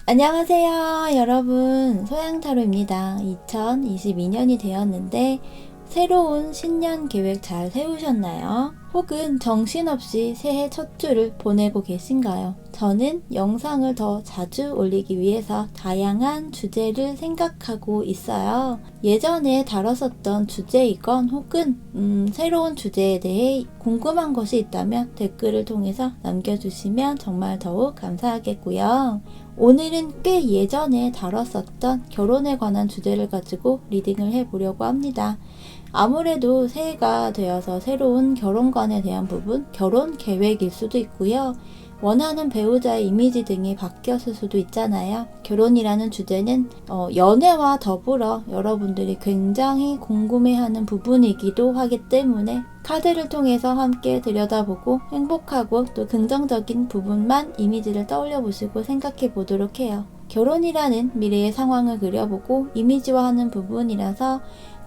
안녕하세요, 여러분. 소양타로입니다. 2022년이 되었는데 새로운 신년 계획 잘 세우셨나요? 혹은 정신없이 새해 첫 주를 보내고 계신가요? 저는 영상을 더 자주 올리기 위해서 다양한 주제를 생각하고 있어요. 예전에 다뤘었던 주제이건 혹은 새로운 주제에 대해 궁금한 것이 있다면 댓글을 통해서 남겨주시면 정말 더욱 감사하겠고요. 오늘은 꽤 예전에 다뤘었던 결혼에 관한 주제를 가지고 리딩을 해보려고 합니다. 아무래도 새해가 되어서 새로운 결혼관에 대한 부분, 결혼 계획일 수도 있고요. 원하는 배우자의 이미지 등이 바뀌었을 수도 있잖아요. 결혼이라는 주제는 연애와 더불어 여러분들이 굉장히 궁금해하는 부분이기도 하기 때문에 카드를 통해서 함께 들여다보고 행복하고 또 긍정적인 부분만 이미지를 떠올려 보시고 생각해 보도록 해요. 결혼이라는 미래의 상황을 그려보고 이미지화하는 부분이라서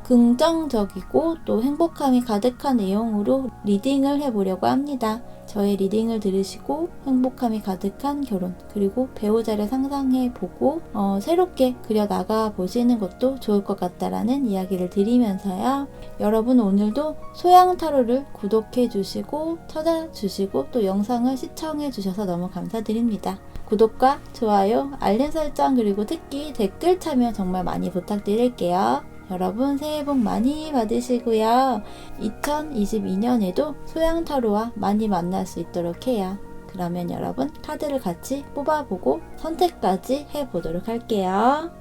긍정적이고 또 행복함이 가득한 내용으로 리딩을 해보려고 합니다. 저의 리딩을 들으시고 행복함이 가득한 결혼 그리고 배우자를 상상해보고 새롭게 그려나가 보시는 것도 좋을 것 같다라는 이야기를 드리면서요. 여러분 오늘도 소양타로를 구독해주시고 찾아주시고 또 영상을 시청해주셔서 너무 감사드립니다. 구독과 좋아요, 알림 설정 그리고 특히 댓글 참여 정말 많이 부탁드릴게요. 여러분 새해 복 많이 받으시고요. 2022년에도 소양타로와 많이 만날 수 있도록 해요. 그러면 여러분 카드를 같이 뽑아보고 선택까지 해보도록 할게요.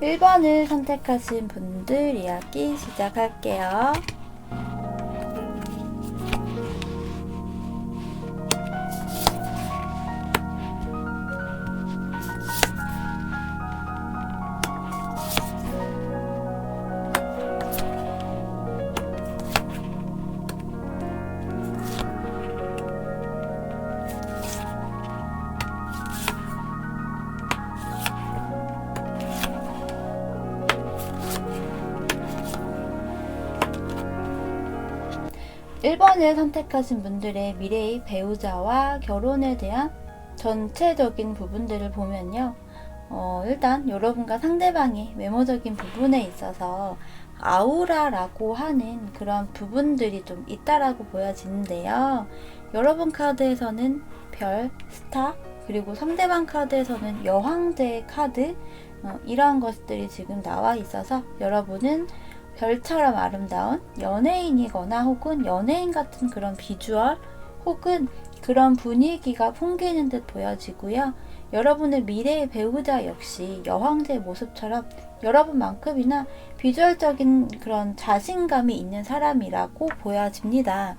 1번을 선택하신 분들 이야기 시작할게요. 일 번을 선택하신 분들의 미래의 배우자와 결혼에 대한 전체적인 부분들을 보면요. 일단 여러분과 상대방이 외모적인 부분에 있어서 아우라라고 하는 그런 부분들이 좀 있다라고 보여지는데요. 여러분 카드에서는 별, 스타, 그리고 상대방 카드에서는 여왕제 카드, 이러한 것들이 지금 나와 있어서 여러분은 별처럼 아름다운 연예인이거나 혹은 연예인 같은 그런 비주얼 혹은 그런 분위기가 풍기는 듯 보여지고요. 여러분의 미래의 배우자 역시 여왕제 모습처럼 여러분만큼이나 비주얼적인 그런 자신감이 있는 사람이라고 보여집니다.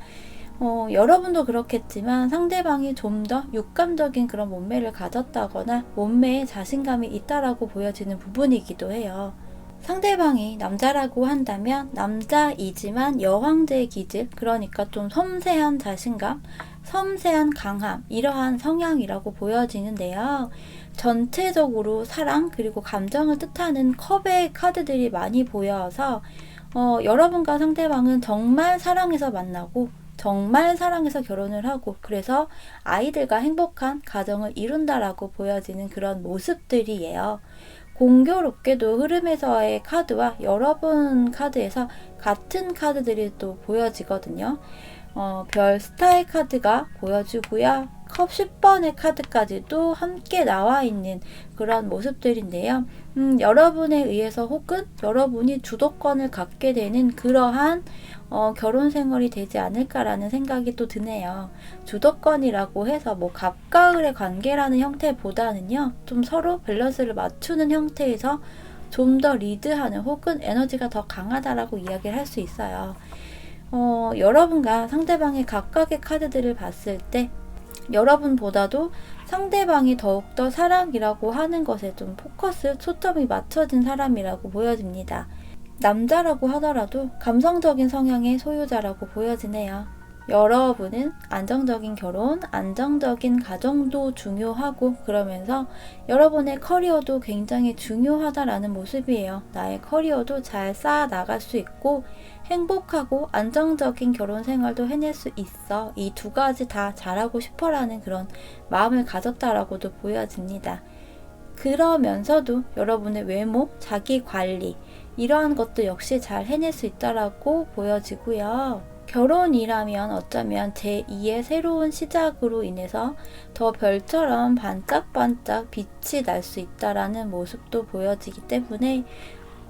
여러분도 그렇겠지만 상대방이 좀 더 육감적인 그런 몸매를 가졌다거나 몸매에 자신감이 있다라고 보여지는 부분이기도 해요. 상대방이 남자라고 한다면 남자이지만 여왕제의 기질, 그러니까 좀 섬세한 자신감, 섬세한 강함, 이러한 성향이라고 보여지는데요. 전체적으로 사랑 그리고 감정을 뜻하는 컵의 카드들이 많이 보여서 여러분과 상대방은 정말 사랑해서 만나고 정말 사랑해서 결혼을 하고 그래서 아이들과 행복한 가정을 이룬다라고 보여지는 그런 모습들이에요. 공교롭게도 흐름에서의 카드와 여러분 카드에서 같은 카드들이 또 보여지거든요. 별 스타의 카드가 보여주고요. 컵 10번의 카드까지도 함께 나와 있는 그런 모습들인데요. 여러분에 의해서 혹은 여러분이 주도권을 갖게 되는 그러한 결혼 생활이 되지 않을까라는 생각이 또 드네요. 주도권이라고 해서 뭐 갑과을의 관계라는 형태보다는요, 좀 서로 밸런스를 맞추는 형태에서 좀 더 리드하는 혹은 에너지가 더 강하다라고 이야기를 할 수 있어요. 여러분과 상대방의 각각의 카드들을 봤을 때 여러분보다도 상대방이 더욱더 사랑이라고 하는 것에 좀 초점이 맞춰진 사람이라고 보여집니다. 남자라고 하더라도 감성적인 성향의 소유자라고 보여지네요. 여러분은 안정적인 결혼, 안정적인 가정도 중요하고 그러면서 여러분의 커리어도 굉장히 중요하다라는 모습이에요. 나의 커리어도 잘 쌓아 나갈 수 있고 행복하고 안정적인 결혼 생활도 해낼 수 있어. 이 두 가지 다 잘하고 싶어라는 그런 마음을 가졌다라고도 보여집니다. 그러면서도 여러분의 외모, 자기 관리 이러한 것도 역시 잘 해낼 수 있다라고 보여지고요. 결혼이라면 어쩌면 제2의 새로운 시작으로 인해서 더 별처럼 반짝반짝 빛이 날 수 있다라는 모습도 보여지기 때문에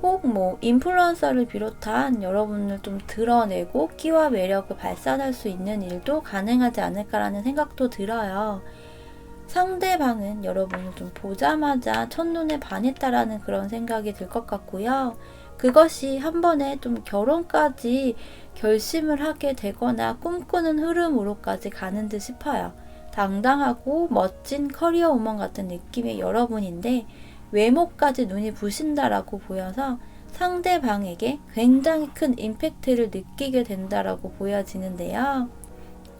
혹 인플루언서를 비롯한 여러분을 좀 드러내고 끼와 매력을 발산할 수 있는 일도 가능하지 않을까라는 생각도 들어요. 상대방은 여러분을 좀 보자마자 첫눈에 반했다라는 그런 생각이 들 것 같고요. 그것이 한 번에 좀 결혼까지 결심을 하게 되거나 꿈꾸는 흐름으로까지 가는 듯 싶어요. 당당하고 멋진 커리어 우먼 같은 느낌의 여러분인데 외모까지 눈이 부신다라고 보여서 상대방에게 굉장히 큰 임팩트를 느끼게 된다라고 보여지는데요.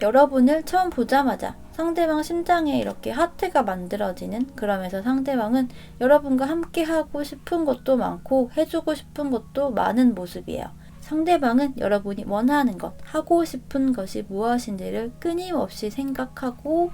여러분을 처음 보자마자 상대방 심장에 이렇게 하트가 만들어지는, 그러면서 상대방은 여러분과 함께 하고 싶은 것도 많고 해주고 싶은 것도 많은 모습이에요. 상대방은 여러분이 원하는 것, 하고 싶은 것이 무엇인지를 끊임없이 생각하고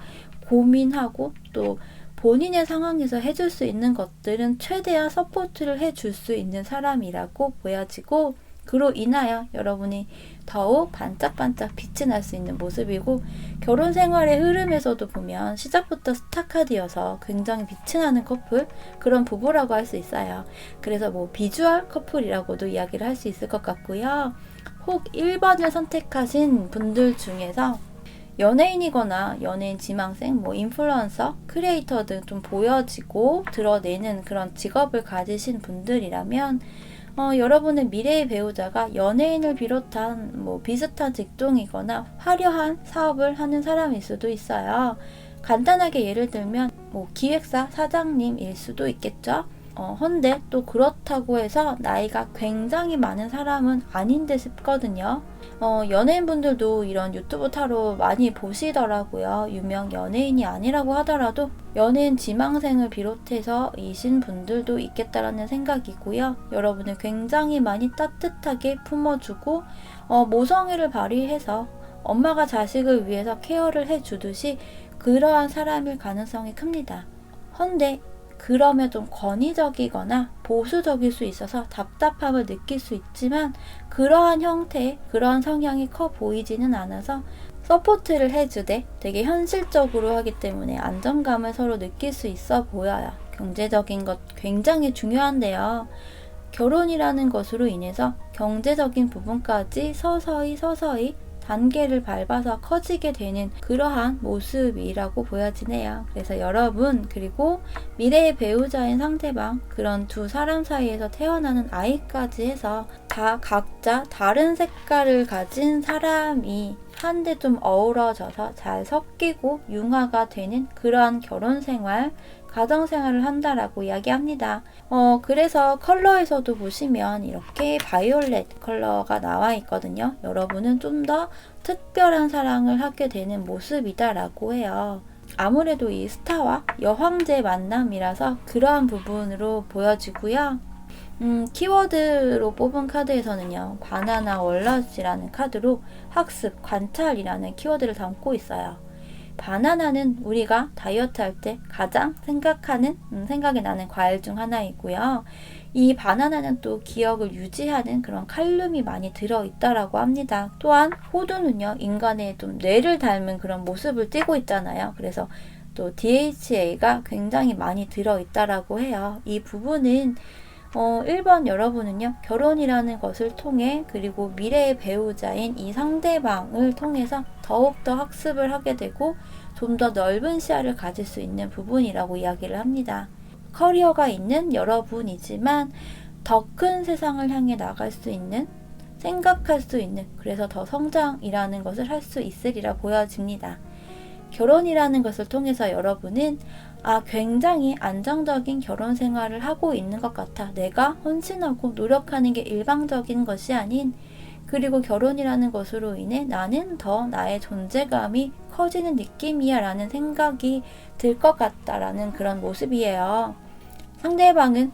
고민하고 또 본인의 상황에서 해줄 수 있는 것들은 최대한 서포트를 해줄 수 있는 사람이라고 보여지고 그로 인하여 여러분이 더욱 반짝반짝 빛이 날 수 있는 모습이고 결혼 생활의 흐름에서도 보면 시작부터 스타카드여서 굉장히 빛이 나는 커플, 그런 부부라고 할 수 있어요. 그래서 비주얼 커플이라고도 이야기를 할 수 있을 것 같고요. 혹 1번을 선택하신 분들 중에서 연예인이거나 연예인 지망생, 인플루언서, 크리에이터 등 좀 보여지고 드러내는 그런 직업을 가지신 분들이라면 여러분의 미래의 배우자가 연예인을 비롯한 비슷한 직종이거나 화려한 사업을 하는 사람일 수도 있어요. 간단하게 예를 들면 기획사 사장님일 수도 있겠죠. 헌데 또 그렇다고 해서 나이가 굉장히 많은 사람은 아닌 듯 싶거든요. 연예인분들도 이런 유튜브 타로 많이 보시더라고요. 유명 연예인이 아니라고 하더라도 연예인 지망생을 비롯해서 이신 분들도 있겠다라는 생각이고요. 여러분을 굉장히 많이 따뜻하게 품어주고 모성애를 발휘해서 엄마가 자식을 위해서 케어를 해주듯이 그러한 사람일 가능성이 큽니다. 헌데 그러면 좀 권위적이거나 보수적일 수 있어서 답답함을 느낄 수 있지만 그러한 형태, 그러한 성향이 커 보이지는 않아서 서포트를 해주되 되게 현실적으로 하기 때문에 안정감을 서로 느낄 수 있어 보여요. 경제적인 것 굉장히 중요한데요. 결혼이라는 것으로 인해서 경제적인 부분까지 서서히 단계를 밟아서 커지게 되는 그러한 모습이라고 보여지네요. 그래서 여러분 그리고 미래의 배우자인 상대방 그런 두 사람 사이에서 태어나는 아이까지 해서 다 각자 다른 색깔을 가진 사람이 한데 좀 어우러져서 잘 섞이고 융화가 되는 그러한 결혼생활 가정생활을 한다라고 이야기합니다. 그래서 컬러에서도 보시면 이렇게 바이올렛 컬러가 나와 있거든요. 여러분은 좀 더 특별한 사랑을 하게 되는 모습이다라고 해요. 아무래도 이 스타와 여황제 만남이라서 그러한 부분으로 보여지고요. 키워드로 뽑은 카드에서는요. 바나나 월넛이라는 카드로 학습, 관찰이라는 키워드를 담고 있어요. 바나나는 우리가 다이어트 할 때 가장 생각이 나는 과일 중 하나이고요. 이 바나나는 또 기억을 유지하는 그런 칼륨이 많이 들어있다라고 합니다. 또한 호두는요, 인간의 좀 뇌를 닮은 그런 모습을 띠고 있잖아요. 그래서 또 DHA가 굉장히 많이 들어있다라고 해요. 이 부분은 1번 여러분은요, 결혼이라는 것을 통해 그리고 미래의 배우자인 이 상대방을 통해서 더욱더 학습을 하게 되고 좀 더 넓은 시야를 가질 수 있는 부분이라고 이야기를 합니다. 커리어가 있는 여러분이지만 더 큰 세상을 향해 나갈 수 있는, 생각할 수 있는, 그래서 더 성장이라는 것을 할 수 있으리라 보여집니다. 결혼이라는 것을 통해서 여러분은 굉장히 안정적인 결혼 생활을 하고 있는 것 같아. 내가 헌신하고 노력하는 게 일방적인 것이 아닌, 그리고 결혼이라는 것으로 인해 나는 더 나의 존재감이 커지는 느낌이야 라는 생각이 들 것 같다라는 그런 모습이에요. 상대방은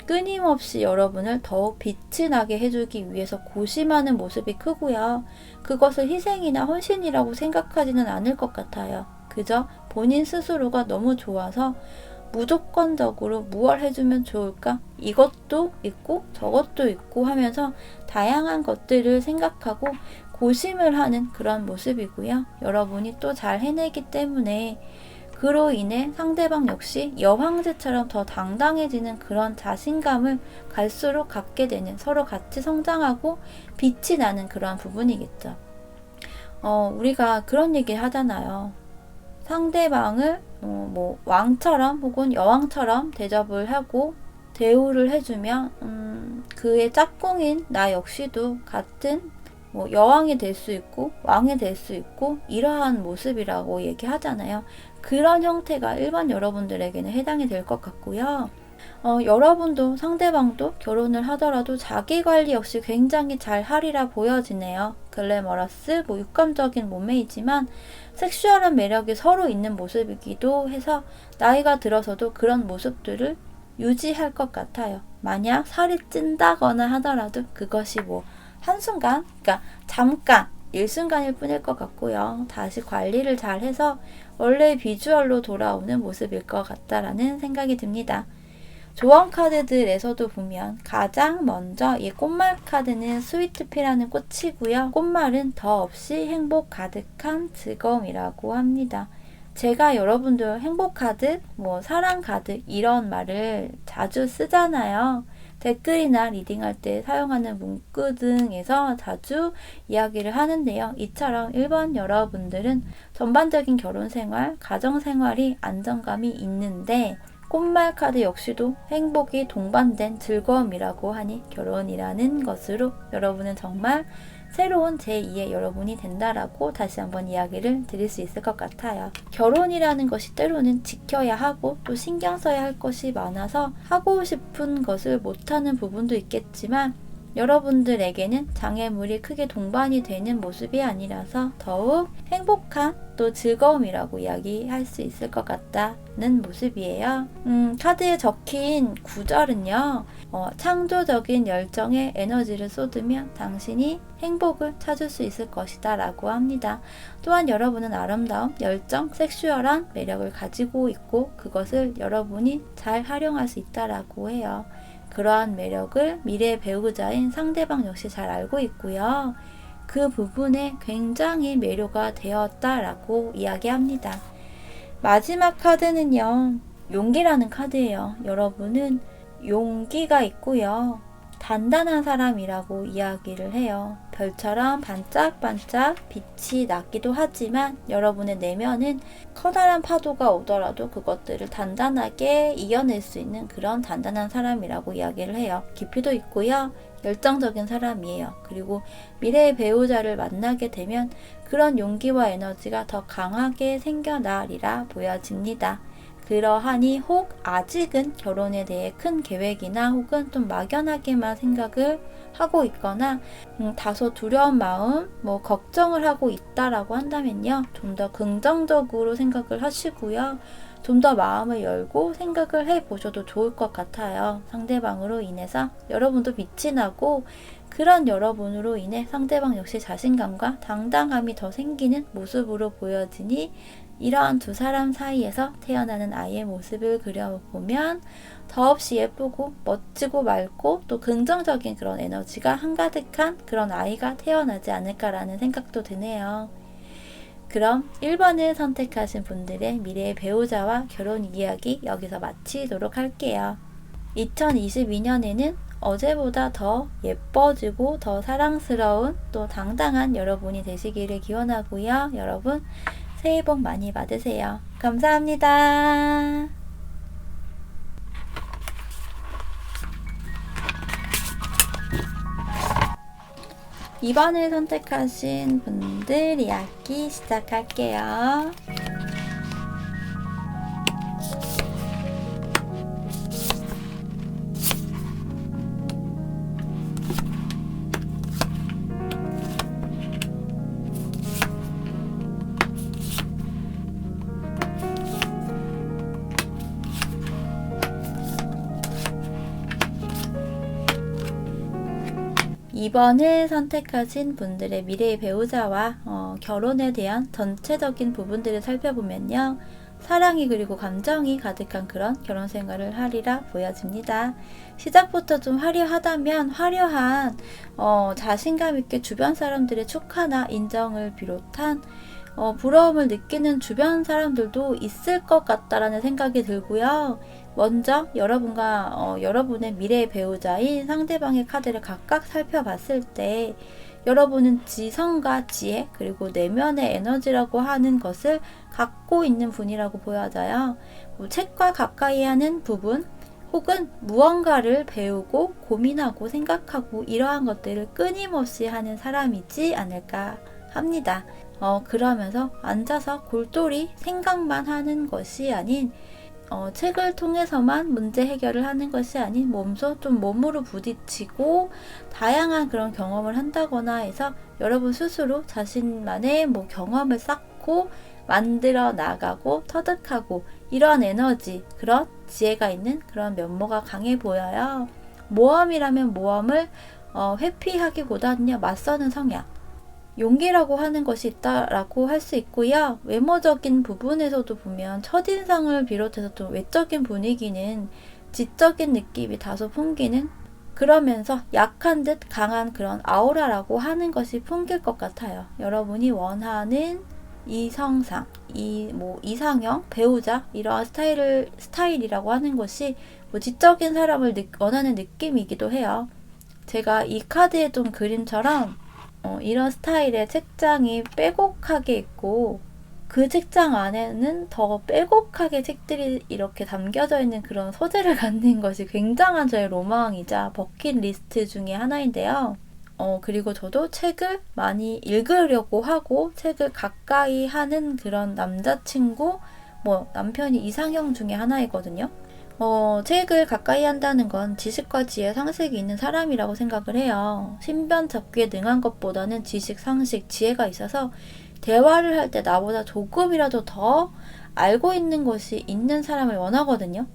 끊임없이 여러분을 더욱 빛이 나게 해주기 위해서 고심하는 모습이 크고요. 그것을 희생이나 헌신이라고 생각하지는 않을 것 같아요. 그저 본인 스스로가 너무 좋아서 무조건적으로 무얼 해주면 좋을까? 이것도 있고 저것도 있고 하면서 다양한 것들을 생각하고 고심을 하는 그런 모습이고요. 여러분이 또 잘 해내기 때문에 그로 인해 상대방 역시 여황제처럼 더 당당해지는 그런 자신감을 갈수록 갖게 되는, 서로 같이 성장하고 빛이 나는 그런 부분이겠죠. 우리가 그런 얘기 하잖아요. 상대방을 왕처럼 혹은 여왕처럼 대접을 하고 대우를 해주면 그의 짝꿍인 나 역시도 같은 여왕이 될 수 있고 왕이 될 수 있고 이러한 모습이라고 얘기하잖아요. 그런 형태가 일반 여러분들에게는 해당이 될 것 같고요. 여러분도 상대방도 결혼을 하더라도 자기관리 역시 굉장히 잘 하리라 보여지네요. 글래머러스, 육감적인 몸매이지만 섹슈얼한 매력이 서로 있는 모습이기도 해서 나이가 들어서도 그런 모습들을 유지할 것 같아요. 만약 살이 찐다거나 하더라도 그것이 한순간, 그러니까 잠깐 일순간일 뿐일 것 같고요. 다시 관리를 잘 해서 원래의 비주얼로 돌아오는 모습일 것 같다라는 생각이 듭니다. 조언 카드들에서도 보면 가장 먼저 이 꽃말 카드는 스위트피라는 꽃이고요. 꽃말은 더 없이 행복 가득한 즐거움이라고 합니다. 제가 여러분들 행복 카드, 사랑 카드 이런 말을 자주 쓰잖아요. 댓글이나 리딩할 때 사용하는 문구 등에서 자주 이야기를 하는데요. 이처럼 1번 여러분들은 전반적인 결혼 생활, 가정 생활이 안정감이 있는데 꽃말 카드 역시도 행복이 동반된 즐거움이라고 하니 결혼이라는 것으로 여러분은 정말 새로운 제2의 여러분이 된다라고 다시 한번 이야기를 드릴 수 있을 것 같아요. 결혼이라는 것이 때로는 지켜야 하고 또 신경 써야 할 것이 많아서 하고 싶은 것을 못하는 부분도 있겠지만 여러분들에게는 장애물이 크게 동반이 되는 모습이 아니라서 더욱 행복한 또 즐거움이라고 이야기할 수 있을 것 같다는 모습이에요. 카드에 적힌 구절은요. 창조적인 열정에 에너지를 쏟으면 당신이 행복을 찾을 수 있을 것이다 라고 합니다. 또한 여러분은 아름다움, 열정, 섹슈얼한 매력을 가지고 있고 그것을 여러분이 잘 활용할 수 있다라고 해요. 그러한 매력을 미래의 배우자인 상대방 역시 잘 알고 있고요. 그 부분에 굉장히 매료가 되었다라고 이야기합니다. 마지막 카드는요. 용기라는 카드예요. 여러분은 용기가 있고요. 단단한 사람이라고 이야기를 해요. 별처럼 반짝반짝 빛이 나기도 하지만 여러분의 내면은 커다란 파도가 오더라도 그것들을 단단하게 이겨낼 수 있는 그런 단단한 사람이라고 이야기를 해요. 깊이도 있고요. 열정적인 사람이에요. 그리고 미래의 배우자를 만나게 되면 그런 용기와 에너지가 더 강하게 생겨나리라 보여집니다. 그러하니 혹 아직은 결혼에 대해 큰 계획이나 혹은 좀 막연하게만 생각을 하고 있거나 다소 두려운 마음, 걱정을 하고 있다라고 한다면요. 좀 더 긍정적으로 생각을 하시고요. 좀 더 마음을 열고 생각을 해보셔도 좋을 것 같아요. 상대방으로 인해서 여러분도 빛이 나고 그런 여러분으로 인해 상대방 역시 자신감과 당당함이 더 생기는 모습으로 보여지니 이러한 두 사람 사이에서 태어나는 아이의 모습을 그려보면 더없이 예쁘고 멋지고 맑고 또 긍정적인 그런 에너지가 한가득한 그런 아이가 태어나지 않을까라는 생각도 드네요. 그럼 1번을 선택하신 분들의 미래의 배우자와 결혼 이야기 여기서 마치도록 할게요. 2022년에는 어제보다 더 예뻐지고 더 사랑스러운 또 당당한 여러분이 되시기를 기원하고요. 여러분 새해 복 많이 받으세요. 감사합니다. 2번을 선택하신 분들 이야기 시작할게요. 이번을 선택하신 분들의 미래의 배우자와 결혼에 대한 전체적인 부분들을 살펴보면요. 사랑이 그리고 감정이 가득한 그런 결혼 생활을 하리라 보여집니다. 시작부터 좀 화려하다면 화려한 자신감 있게 주변 사람들의 축하나 인정을 비롯한 부러움을 느끼는 주변 사람들도 있을 것 같다라는 생각이 들고요. 먼저 여러분과 여러분의 미래의 배우자인 상대방의 카드를 각각 살펴봤을 때 여러분은 지성과 지혜 그리고 내면의 에너지라고 하는 것을 갖고 있는 분이라고 보여져요. 책과 가까이 하는 부분 혹은 무언가를 배우고 고민하고 생각하고 이러한 것들을 끊임없이 하는 사람이지 않을까 합니다. 그러면서 앉아서 골똘히 생각만 하는 것이 아닌 책을 통해서만 문제 해결을 하는 것이 아닌 몸으로 부딪히고 다양한 그런 경험을 한다거나 해서 여러분 스스로 자신만의 경험을 쌓고 만들어 나가고 터득하고 이러한 에너지, 그런 지혜가 있는 그런 면모가 강해 보여요. 모험이라면 모험을 회피하기보다는요, 맞서는 성향. 용기라고 하는 것이 있다라고 할 수 있고요. 외모적인 부분에서도 보면 첫인상을 비롯해서 좀 외적인 분위기는 지적인 느낌이 다소 풍기는, 그러면서 약한 듯 강한 그런 아우라라고 하는 것이 풍길 것 같아요. 여러분이 원하는 이성상, 이상형, 배우자 이러한 스타일이라고 하는 것이 뭐 지적인 사람을 원하는 느낌이기도 해요. 제가 이 카드에 둔 그림처럼 이런 스타일의 책장이 빼곡하게 있고 그 책장 안에는 더 빼곡하게 책들이 이렇게 담겨져 있는 그런 소재를 갖는 것이 굉장한 저의 로망이자 버킷리스트 중에 하나인데요. 그리고 저도 책을 많이 읽으려고 하고 책을 가까이 하는 그런 남자친구, 남편이 이상형 중에 하나이거든요. 책을 가까이 한다는 건 지식과 지혜, 상식이 있는 사람이라고 생각을 해요. 신변 잡기에 능한 것보다는 지식, 상식, 지혜가 있어서 대화를 할 때 나보다 조금이라도 더 알고 있는 것이 있는 사람을 원하거든요.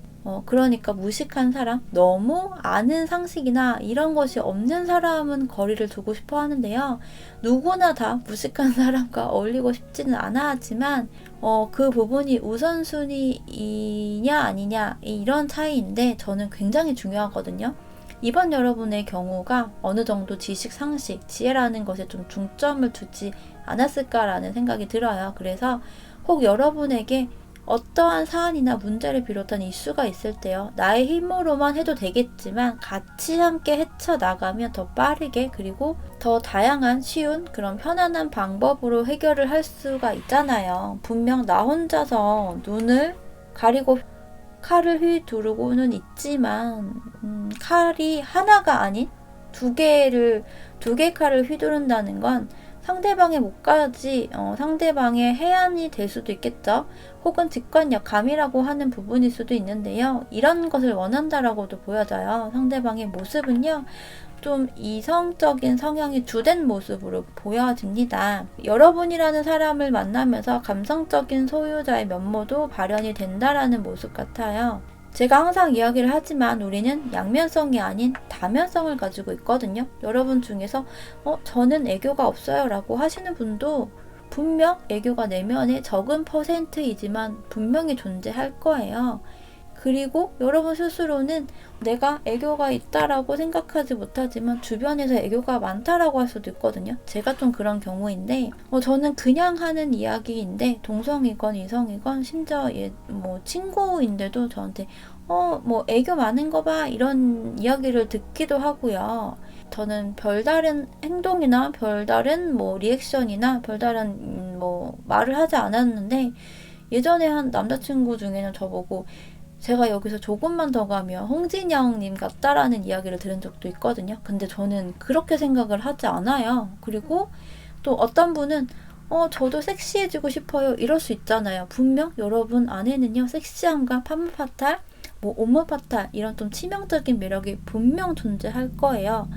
그러니까 무식한 사람, 너무 아는 상식이나 이런 것이 없는 사람은 거리를 두고 싶어 하는데요. 누구나 다 무식한 사람과 어울리고 싶지는 않아 하지만 그 부분이 우선순위이냐 아니냐 이런 차이인데 저는 굉장히 중요하거든요. 이번 여러분의 경우가 어느 정도 지식, 상식, 지혜라는 것에 좀 중점을 두지 않았을까라는 생각이 들어요. 그래서 혹 여러분에게 어떠한 사안이나 문제를 비롯한 이슈가 있을 때요. 나의 힘으로만 해도 되겠지만 같이 함께 헤쳐나가면 더 빠르게 그리고 더 다양한 쉬운 그런 편안한 방법으로 해결을 할 수가 있잖아요. 분명 나 혼자서 눈을 가리고 칼을 휘두르고는 있지만 칼이 하나가 아닌 두 개의 칼을 휘두른다는 건 상대방의 목까지 상대방의 해안이 될 수도 있겠죠. 혹은 직관력, 감이라고 하는 부분일 수도 있는데요. 이런 것을 원한다라고도 보여져요. 상대방의 모습은요. 좀 이성적인 성향이 주된 모습으로 보여집니다. 여러분이라는 사람을 만나면서 감성적인 소유자의 면모도 발현이 된다라는 모습 같아요. 제가 항상 이야기를 하지만 우리는 양면성이 아닌 다면성을 가지고 있거든요. 여러분 중에서 저는 애교가 없어요 라고 하시는 분도 분명 애교가 내면에 적은 퍼센트이지만 분명히 존재할 거예요. 그리고 여러분 스스로는 내가 애교가 있다라고 생각하지 못하지만 주변에서 애교가 많다라고 할 수도 있거든요. 제가 좀 그런 경우인데 저는 그냥 하는 이야기인데 동성이건 이성이건 심지어 친구인데도 저한테 애교 많은 거 봐 이런 이야기를 듣기도 하고요. 저는 별다른 행동이나 별다른 리액션이나 별다른 말을 하지 않았는데 예전에 한 남자친구 중에는 저보고 제가 여기서 조금만 더 가면 홍진영님 같다라는 이야기를 들은 적도 있거든요. 근데 저는 그렇게 생각을 하지 않아요. 그리고 또 어떤 분은 저도 섹시해지고 싶어요. 이럴 수 있잖아요. 분명 여러분 안에는요. 섹시함과 파무파탈, 오므파탈 이런 좀 치명적인 매력이 분명 존재할 거예요.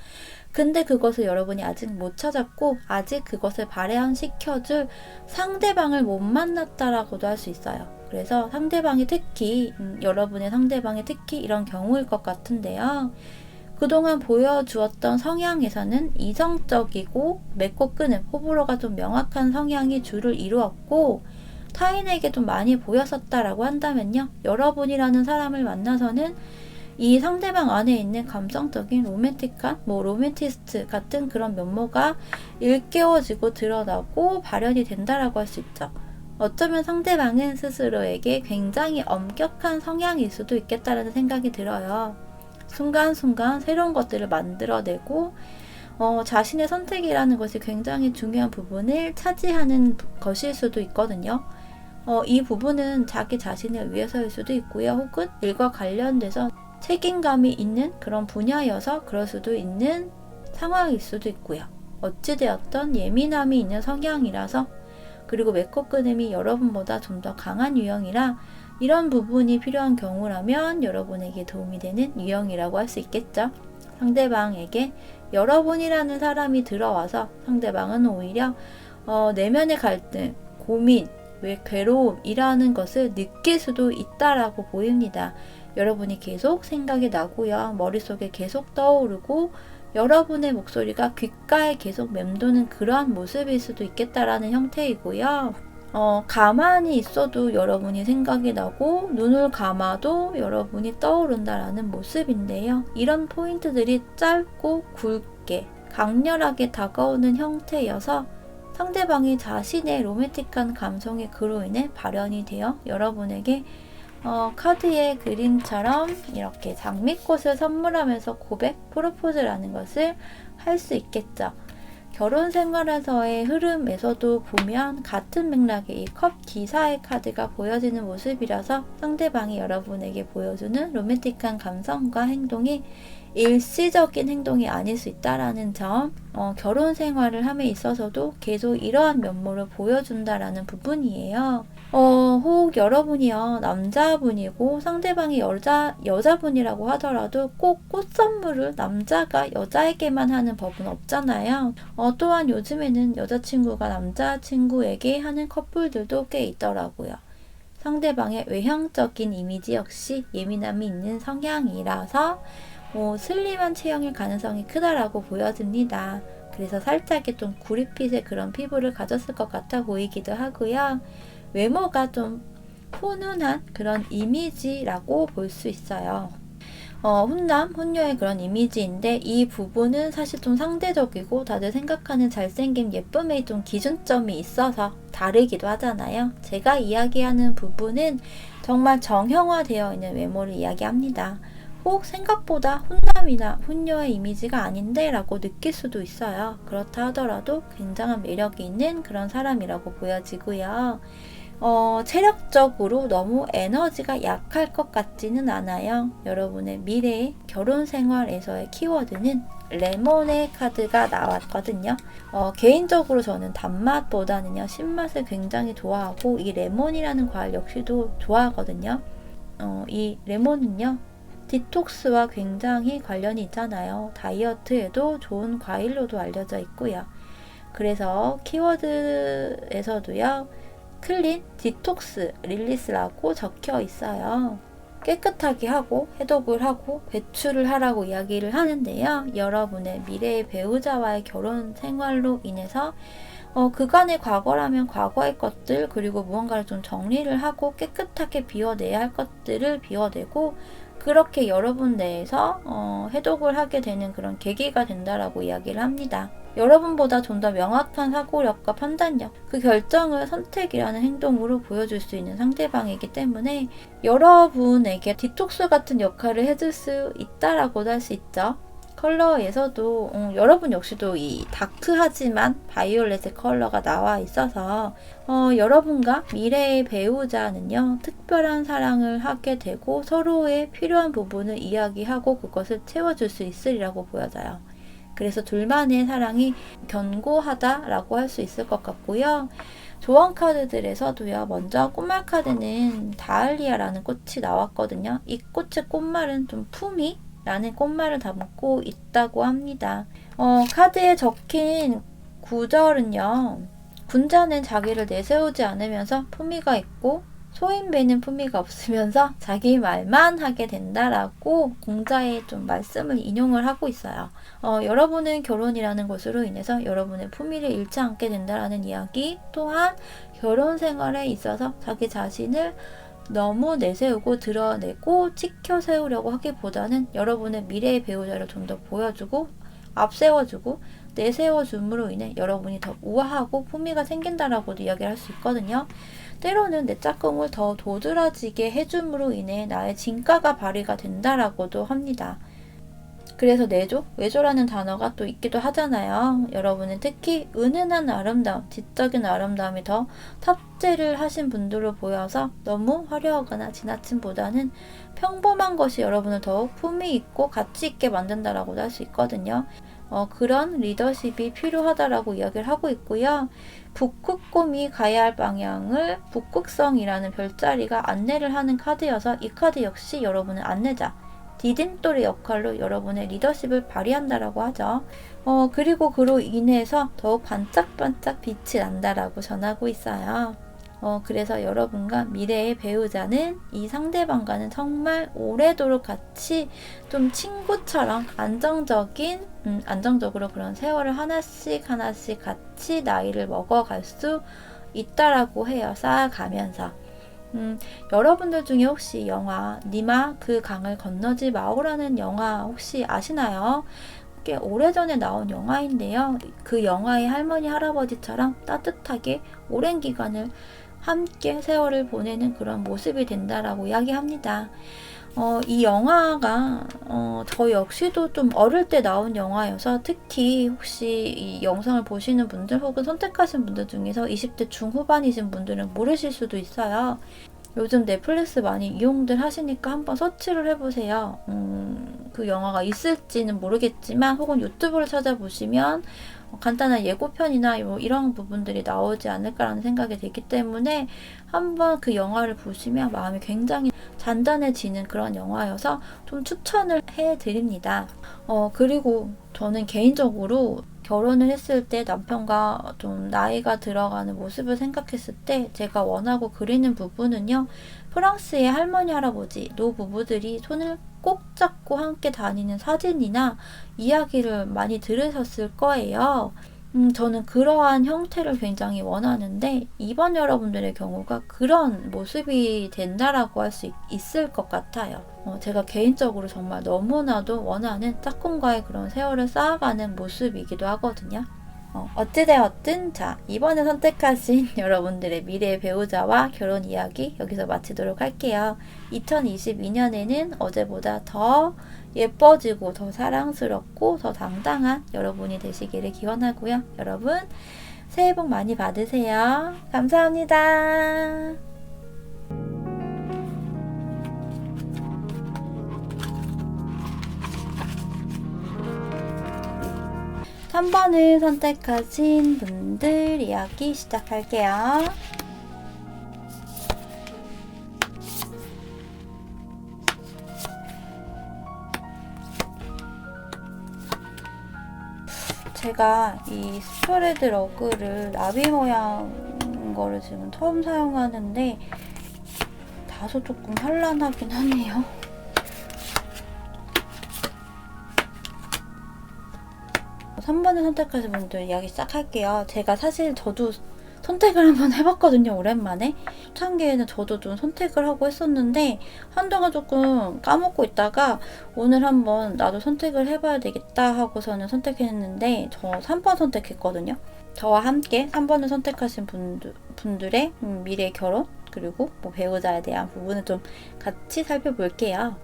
근데 그것을 여러분이 아직 못 찾았고 아직 그것을 발현시켜줄 상대방을 못 만났다라고도 할 수 있어요. 그래서 상대방이 특히 여러분의 상대방이 특히 이런 경우일 것 같은데요. 그동안 보여주었던 성향에서는 이성적이고 맺고 끊음, 호불호가 좀 명확한 성향이 주를 이루었고 타인에게 좀 많이 보였었다라고 한다면요. 여러분이라는 사람을 만나서는 이 상대방 안에 있는 감성적인 로맨틱한 로맨티스트 같은 그런 면모가 일깨워지고 드러나고 발현이 된다라고 할 수 있죠. 어쩌면 상대방은 스스로에게 굉장히 엄격한 성향일 수도 있겠다라는 생각이 들어요. 순간순간 새로운 것들을 만들어내고 자신의 선택이라는 것이 굉장히 중요한 부분을 차지하는 것일 수도 있거든요. 이 부분은 자기 자신을 위해서일 수도 있고요. 혹은 일과 관련돼서 책임감이 있는 그런 분야여서 그럴 수도 있는 상황일 수도 있고요. 어찌되었던 예민함이 있는 성향이라서 그리고 맺고 끊음이 여러분보다 좀 더 강한 유형이라 이런 부분이 필요한 경우라면 여러분에게 도움이 되는 유형이라고 할 수 있겠죠. 상대방에게 여러분이라는 사람이 들어와서 상대방은 오히려 내면의 갈등, 고민, 괴로움이라는 것을 느낄 수도 있다라고 보입니다. 여러분이 계속 생각이 나고요. 머릿속에 계속 떠오르고 여러분의 목소리가 귓가에 계속 맴도는 그러한 모습일 수도 있겠다라는 형태이고요. 가만히 있어도 여러분이 생각이 나고 눈을 감아도 여러분이 떠오른다라는 모습인데요. 이런 포인트들이 짧고 굵게 강렬하게 다가오는 형태여서 상대방이 자신의 로맨틱한 감성의 그로 인해 발현이 되어 여러분에게 카드의 그림처럼 이렇게 장미꽃을 선물하면서 고백, 프로포즈라는 것을 할 수 있겠죠. 결혼 생활에서의 흐름에서도 보면 같은 맥락의 이 컵 기사의 카드가 보여지는 모습이라서 상대방이 여러분에게 보여주는 로맨틱한 감성과 행동이 일시적인 행동이 아닐 수 있다라는 점, 결혼 생활을 함에 있어서도 계속 이러한 면모를 보여준다라는 부분이에요. 혹 여러분이요, 남자분이고 상대방이 여자분이라고 하더라도 꼭 꽃 선물을 남자가 여자에게만 하는 법은 없잖아요. 또한 요즘에는 여자친구가 남자친구에게 하는 커플들도 꽤 있더라고요. 상대방의 외형적인 이미지 역시 예민함이 있는 성향이라서 슬림한 체형일 가능성이 크다라고 보여집니다. 그래서 살짝의 좀 구릿빛의 그런 피부를 가졌을 것 같아 보이기도 하고요. 외모가 좀 훈훈한 그런 이미지라고 볼 수 있어요. 훈남, 훈녀의 그런 이미지인데 이 부분은 사실 좀 상대적이고 다들 생각하는 잘생김, 예쁨의 좀 기준점이 있어서 다르기도 하잖아요. 제가 이야기하는 부분은 정말 정형화되어 있는 외모를 이야기합니다. 혹 생각보다 훈남이나 훈녀의 이미지가 아닌데 라고 느낄 수도 있어요. 그렇다 하더라도 굉장한 매력이 있는 그런 사람이라고 보여지고요. 체력적으로 너무 에너지가 약할 것 같지는 않아요. 여러분의 미래의 결혼 생활에서의 키워드는 레몬의 카드가 나왔거든요. 개인적으로 저는 단맛보다는요, 신맛을 굉장히 좋아하고 이 레몬이라는 과일 역시도 좋아하거든요. 이 레몬은요, 디톡스와 굉장히 관련이 있잖아요. 다이어트에도 좋은 과일로도 알려져 있고요. 그래서 키워드에서도요, 클린, 디톡스, 릴리스라고 적혀 있어요. 깨끗하게 하고 해독을 하고 배출을 하라고 이야기를 하는데요. 여러분의 미래의 배우자와의 결혼 생활로 인해서 그간의 과거라면 과거의 것들, 그리고 무언가를 좀 정리를 하고 깨끗하게 비워내야 할 것들을 비워내고 그렇게 여러분 내에서 해독을 하게 되는 그런 계기가 된다라고 이야기를 합니다. 여러분보다 좀 더 명확한 사고력과 판단력, 그 결정을 선택이라는 행동으로 보여줄 수 있는 상대방이기 때문에 여러분에게 디톡스 같은 역할을 해줄 수 있다라고도 할 수 있죠. 컬러에서도 여러분 역시도 이 다크하지만 바이올렛의 컬러가 나와 있어서 여러분과 미래의 배우자는요, 특별한 사랑을 하게 되고 서로의 필요한 부분을 이야기하고 그것을 채워줄 수 있으리라고 보여져요. 그래서 둘만의 사랑이 견고하다라고 할 수 있을 것 같고요. 조언 카드들에서도요, 먼저 꽃말 카드는 다알리아라는 꽃이 나왔거든요. 이 꽃의 꽃말은 좀 품위? 라는 꽃말을 담고 있다고 합니다. 카드에 적힌 구절은요, 군자는 자기를 내세우지 않으면서 품위가 있고 소인배는 품위가 없으면서 자기 말만 하게 된다라고 공자의 좀 말씀을 인용을 하고 있어요. 여러분은 결혼이라는 것으로 인해서 여러분의 품위를 잃지 않게 된다라는 이야기, 또한 결혼 생활에 있어서 자기 자신을 너무 내세우고 드러내고 치켜 세우려고 하기보다는 여러분의 미래의 배우자를 좀 더 보여주고 앞세워주고 내세워줌으로 인해 여러분이 더 우아하고 품위가 생긴다라고도 이야기를 할 수 있거든요. 때로는 내 짝꿍을 더 도드라지게 해줌으로 인해 나의 진가가 발휘가 된다라고도 합니다. 그래서 내조, 외조라는 단어가 또 있기도 하잖아요. 여러분은 특히 은은한 아름다움, 지적인 아름다움이 더 탑재를 하신 분들로 보여서 너무 화려하거나 지나침보다는 평범한 것이 여러분을 더욱 품위 있고 가치 있게 만든다라고도 할 수 있거든요. 그런 리더십이 필요하다라고 이야기를 하고 있고요. 북극곰이 가야 할 방향을 북극성이라는 별자리가 안내를 하는 카드여서 이 카드 역시 여러분은 안내자, 디딤돌의 역할로 여러분의 리더십을 발휘한다라고 하죠. 그리고 그로 인해서 더욱 반짝반짝 빛이 난다라고 전하고 있어요. 그래서 여러분과 미래의 배우자는 이 상대방과는 정말 오래도록 같이 좀 친구처럼 안정적으로 그런 세월을 하나씩 같이 나이를 먹어갈 수 있다라고 해요. 쌓아가면서. 여러분들 중에 혹시 영화 니마 그 강을 건너지 마오라는 영화 혹시 아시나요? 꽤 오래전에 나온 영화인데요. 그 영화의 할머니 할아버지처럼 따뜻하게 오랜 기간을 함께 세월을 보내는 그런 모습이 된다라고 이야기합니다. 이 영화가 저 역시도 좀 어릴 때 나온 영화여서 특히 혹시 이 영상을 보시는 분들 혹은 선택하신 분들 중에서 20대 중후반이신 분들은 모르실 수도 있어요. 요즘 넷플릭스 많이 이용들 하시니까 한번 서치를 해보세요. 그 영화가 있을지는 모르겠지만 혹은 유튜브를 찾아보시면 간단한 예고편이나 이런 부분들이 나오지 않을까라는 생각이 들기 때문에 한번 그 영화를 보시면 마음이 굉장히 잔잔해지는 그런 영화여서 좀 추천을 해드립니다. 그리고 저는 개인적으로 결혼을 했을 때 남편과 좀 나이가 들어가는 모습을 생각했을 때 제가 원하고 그리는 부분은요. 프랑스의 할머니, 할아버지, 노부부들이 손을 꼭 잡고 함께 다니는 사진이나 이야기를 많이 들으셨을 거예요. 저는 그러한 형태를 굉장히 원하는데 이번 여러분들의 경우가 그런 모습이 된다라고 할 수 있을 것 같아요. 제가 개인적으로 정말 너무나도 원하는 짝꿍과의 그런 세월을 쌓아가는 모습이기도 하거든요. 어찌되었든 자, 이번에 선택하신 여러분들의 미래의 배우자와 결혼 이야기 여기서 마치도록 할게요. 2022년에는 어제보다 더 예뻐지고 더 사랑스럽고 더 당당한 여러분이 되시기를 기원하고요. 여러분 새해 복 많이 받으세요. 감사합니다. 3번을 선택하신 분들 이야기 시작할게요. 제가 이 스프레드 러그를 나비 모양 거를 지금 처음 사용하는데 다소 조금 현란하긴 하네요. 한 번에 선택하신 분들 이야기 시작할게요. 제가 사실 저도 선택을 한번 해봤거든요. 오랜만에. 초창기에는 저도 좀 선택을 하고 했었는데 한동안 조금 까먹고 있다가 오늘 한번 나도 선택을 해봐야 되겠다 하고서는 선택했는데 저 3번 선택했거든요. 저와 함께 3번을 선택하신 분들의 미래 결혼 그리고 뭐 배우자에 대한 부분을 좀 같이 살펴볼게요.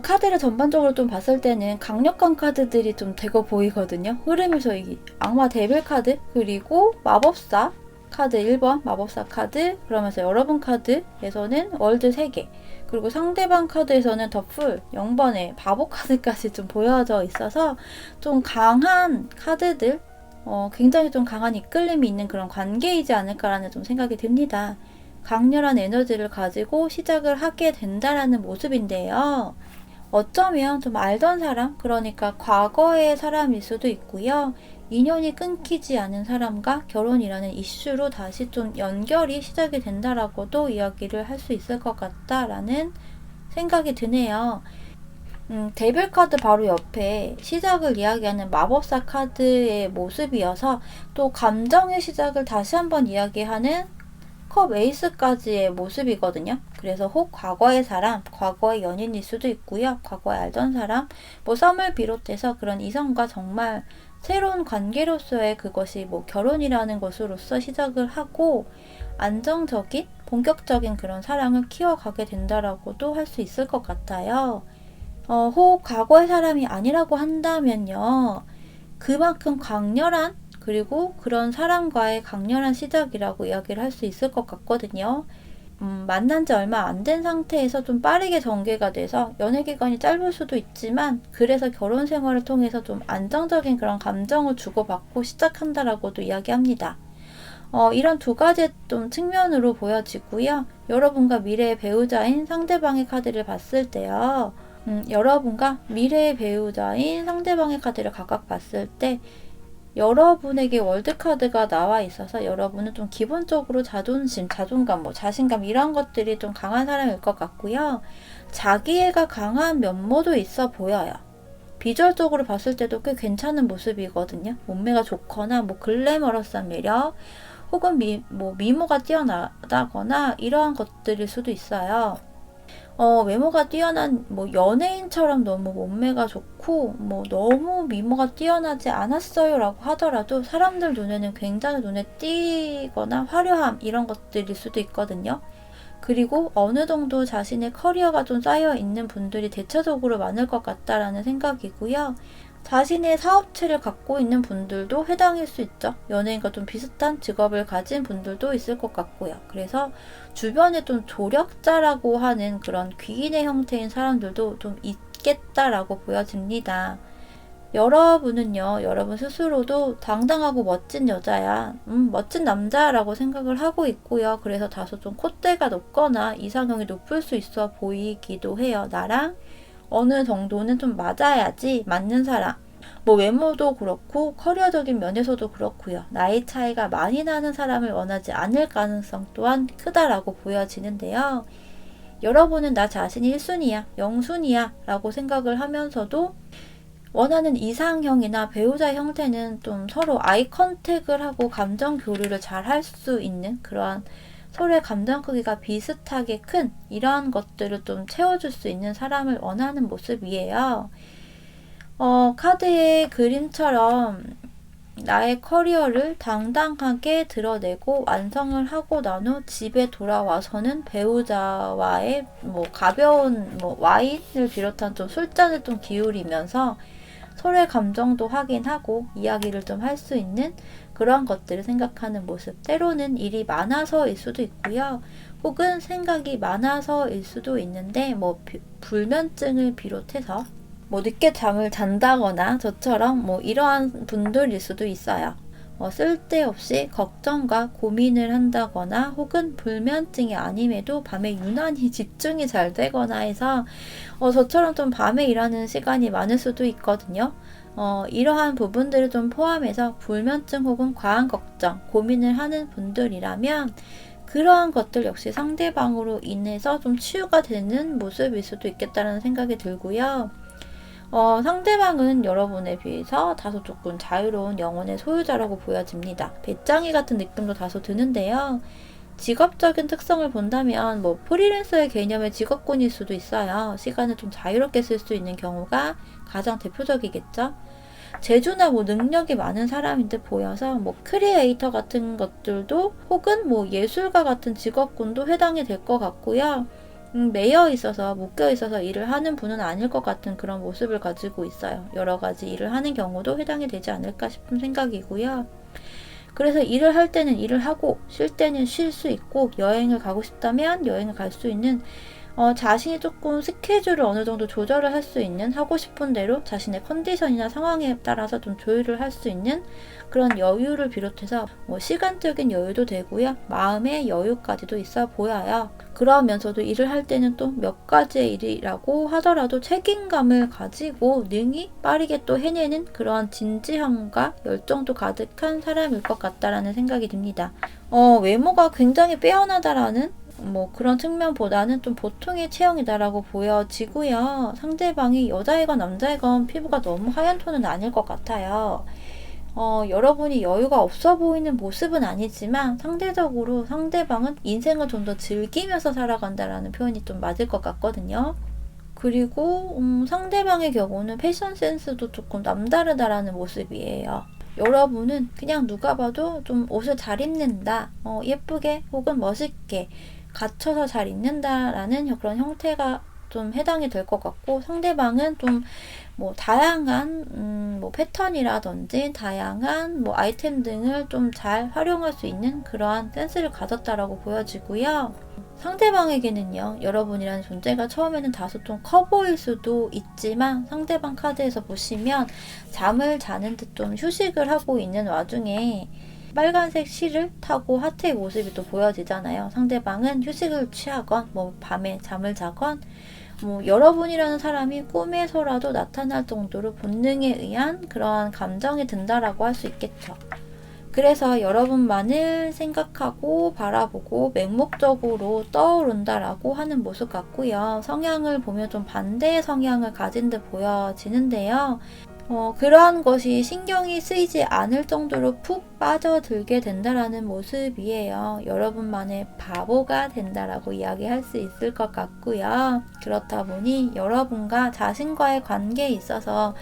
카드를 전반적으로 좀 봤을 때는 강력한 카드들이 좀 되고 보이거든요. 흐름에서 이 악마 데빌 카드 그리고 마법사 카드 1번 마법사 카드 그러면서 여러분 카드에서는 월드 3개 그리고 상대방 카드에서는 더 풀 0번의 바보 카드까지 좀 보여져 있어서 좀 강한 카드들 굉장히 좀 강한 이끌림이 있는 그런 관계이지 않을까라는 좀 생각이 듭니다. 강렬한 에너지를 가지고 시작을 하게 된다라는 모습인데요. 어쩌면 좀 알던 사람, 그러니까 과거의 사람일 수도 있고요. 인연이 끊기지 않은 사람과 결혼이라는 이슈로 다시 좀 연결이 시작이 된다라고도 이야기를 할 수 있을 것 같다라는 생각이 드네요. 데빌 카드 바로 옆에 시작을 이야기하는 마법사 카드의 모습이어서 또 감정의 시작을 다시 한번 이야기하는 컵 에이스까지의 모습이거든요. 그래서 혹 과거의 사람, 과거의 연인일 수도 있고요. 과거에 알던 사람, 뭐 썸을 비롯해서 그런 이성과 정말 새로운 관계로서의 그것이 뭐 결혼이라는 것으로서 시작을 하고 안정적인, 본격적인 그런 사랑을 키워가게 된다라고도 할 수 있을 것 같아요. 혹 과거의 사람이 아니라고 한다면요. 그만큼 강렬한 그리고 그런 사람과의 강렬한 시작이라고 이야기를 할 수 있을 것 같거든요. 만난 지 얼마 안 된 상태에서 좀 빠르게 전개가 돼서 연애 기간이 짧을 수도 있지만 그래서 결혼 생활을 통해서 좀 안정적인 그런 감정을 주고받고 시작한다라고도 이야기합니다. 이런 두 가지 좀 측면으로 보여지고요. 여러분과 미래의 배우자인 상대방의 카드를 봤을 때요. 여러분과 미래의 배우자인 상대방의 카드를 각각 봤을 때 여러분에게 월드카드가 나와 있어서 여러분은 좀 기본적으로 자존심, 자존감, 뭐 자신감 이런 것들이 좀 강한 사람일 것 같고요. 자기애가 강한 면모도 있어 보여요. 비주얼적으로 봤을 때도 꽤 괜찮은 모습이거든요. 몸매가 좋거나 뭐 글래머러스한 매력 혹은 미모가 뛰어나다거나 이러한 것들일 수도 있어요. 외모가 뛰어난 연예인처럼 너무 몸매가 좋고 너무 미모가 뛰어나지 않았어요 라고 하더라도 사람들 눈에는 굉장히 눈에 띄거나 화려함 이런 것들일 수도 있거든요. 그리고 어느 정도 자신의 커리어가 좀 쌓여 있는 분들이 대체적으로 많을 것 같다라는 생각이고요. 자신의 사업체를 갖고 있는 분들도 해당일 수 있죠. 연예인과 좀 비슷한 직업을 가진 분들도 있을 것 같고요. 그래서 주변에 좀 조력자라고 하는 그런 귀인의 형태인 사람들도 좀 있겠다라고 보여집니다. 여러분은요, 여러분 스스로도 당당하고 멋진 여자야, 멋진 남자라고 생각을 하고 있고요. 그래서 다소 좀 콧대가 높거나 이상형이 높을 수 있어 보이기도 해요. 나랑 어느 정도는 좀 맞아야지 맞는 사람. 외모도 그렇고 커리어적인 면에서도 그렇고요. 나이 차이가 많이 나는 사람을 원하지 않을 가능성 또한 크다라고 보여지는데요. 여러분은 나 자신이 1순위야, 0순위야 라고 생각을 하면서도 원하는 이상형이나 배우자 형태는 좀 서로 아이 컨택을 하고 감정 교류를 잘 할 수 있는 그러한 서로의 감정 크기가 비슷하게 큰 이러한 것들을 좀 채워줄 수 있는 사람을 원하는 모습이에요. 카드의 그림처럼 나의 커리어를 당당하게 드러내고 완성을 하고 난 후 집에 돌아와서는 배우자와의 가벼운 와인을 비롯한 좀 술잔을 좀 기울이면서 서로의 감정도 확인하고 이야기를 좀 할 수 있는 그런 것들을 생각하는 모습. 때로는 일이 많아서일 수도 있고요. 혹은 생각이 많아서일 수도 있는데 불면증을 비롯해서 늦게 잠을 잔다거나 저처럼 이러한 분들일 수도 있어요. 쓸데없이 걱정과 고민을 한다거나 혹은 불면증이 아님에도 밤에 유난히 집중이 잘 되거나 해서 저처럼 좀 밤에 일하는 시간이 많을 수도 있거든요. 이러한 부분들을 좀 포함해서 불면증 혹은 과한 걱정, 고민을 하는 분들이라면 그러한 것들 역시 상대방으로 인해서 좀 치유가 되는 모습일 수도 있겠다는 생각이 들고요. 상대방은 여러분에 비해서 다소 조금 자유로운 영혼의 소유자라고 보여집니다. 배짱이 같은 느낌도 다소 드는데요. 직업적인 특성을 본다면 프리랜서의 개념의 직업군일 수도 있어요. 시간을 좀 자유롭게 쓸 수 있는 경우가 가장 대표적이겠죠. 재주나 능력이 많은 사람인 듯 보여서 크리에이터 같은 것들도 혹은 예술가 같은 직업군도 해당이 될 것 같고요. 매여 있어서 묶여 있어서 일을 하는 분은 아닐 것 같은 그런 모습을 가지고 있어요. 여러 가지 일을 하는 경우도 해당이 되지 않을까 싶은 생각이고요. 그래서 일을 할 때는 일을 하고 쉴 때는 쉴 수 있고 여행을 가고 싶다면 여행을 갈 수 있는 자신이 조금 스케줄을 어느 정도 조절을 할 수 있는 하고 싶은 대로 자신의 컨디션이나 상황에 따라서 좀 조율을 할 수 있는 그런 여유를 비롯해서 시간적인 여유도 되고요. 마음의 여유까지도 있어 보여요. 그러면서도 일을 할 때는 또 몇 가지의 일이라고 하더라도 책임감을 가지고 능히 빠르게 또 해내는 그런 진지함과 열정도 가득한 사람일 것 같다라는 생각이 듭니다. 외모가 굉장히 빼어나다라는 그런 측면보다는 좀 보통의 체형이다라고 보여지고요. 상대방이 여자이건 남자이건 피부가 너무 하얀 톤은 아닐 것 같아요. 여러분이 여유가 없어 보이는 모습은 아니지만 상대적으로 상대방은 인생을 좀 더 즐기면서 살아간다라는 표현이 좀 맞을 것 같거든요. 그리고 상대방의 경우는 패션 센스도 조금 남다르다라는 모습이에요. 여러분은 그냥 누가 봐도 좀 옷을 잘 입는다, 예쁘게 혹은 멋있게 갖춰서 잘 입는다라는 그런 형태가 좀 해당이 될 것 같고, 상대방은 좀 다양한 패턴이라든지 다양한 아이템 등을 좀 잘 활용할 수 있는 그러한 센스를 가졌다라고 보여지고요. 상대방에게는요, 여러분이라는 존재가 처음에는 다소 좀 커 보일 수도 있지만 상대방 카드에서 보시면 잠을 자는 듯 좀 휴식을 하고 있는 와중에 빨간색 실을 타고 하트의 모습이 또 보여지잖아요. 상대방은 휴식을 취하건 밤에 잠을 자건 여러분이라는 사람이 꿈에서라도 나타날 정도로 본능에 의한 그러한 감정이 든다라고 할 수 있겠죠. 그래서 여러분만을 생각하고 바라보고 맹목적으로 떠오른다라고 하는 모습 같고요. 성향을 보면 좀 반대의 성향을 가진 듯 보여지는데요. 그러한 것이 신경이 쓰이지 않을 정도로 푹 빠져들게 된다라는 모습이에요. 여러분만의 바보가 된다라고 이야기할 수 있을 것 같고요. 그렇다 보니 여러분과 자신과의 관계에 있어서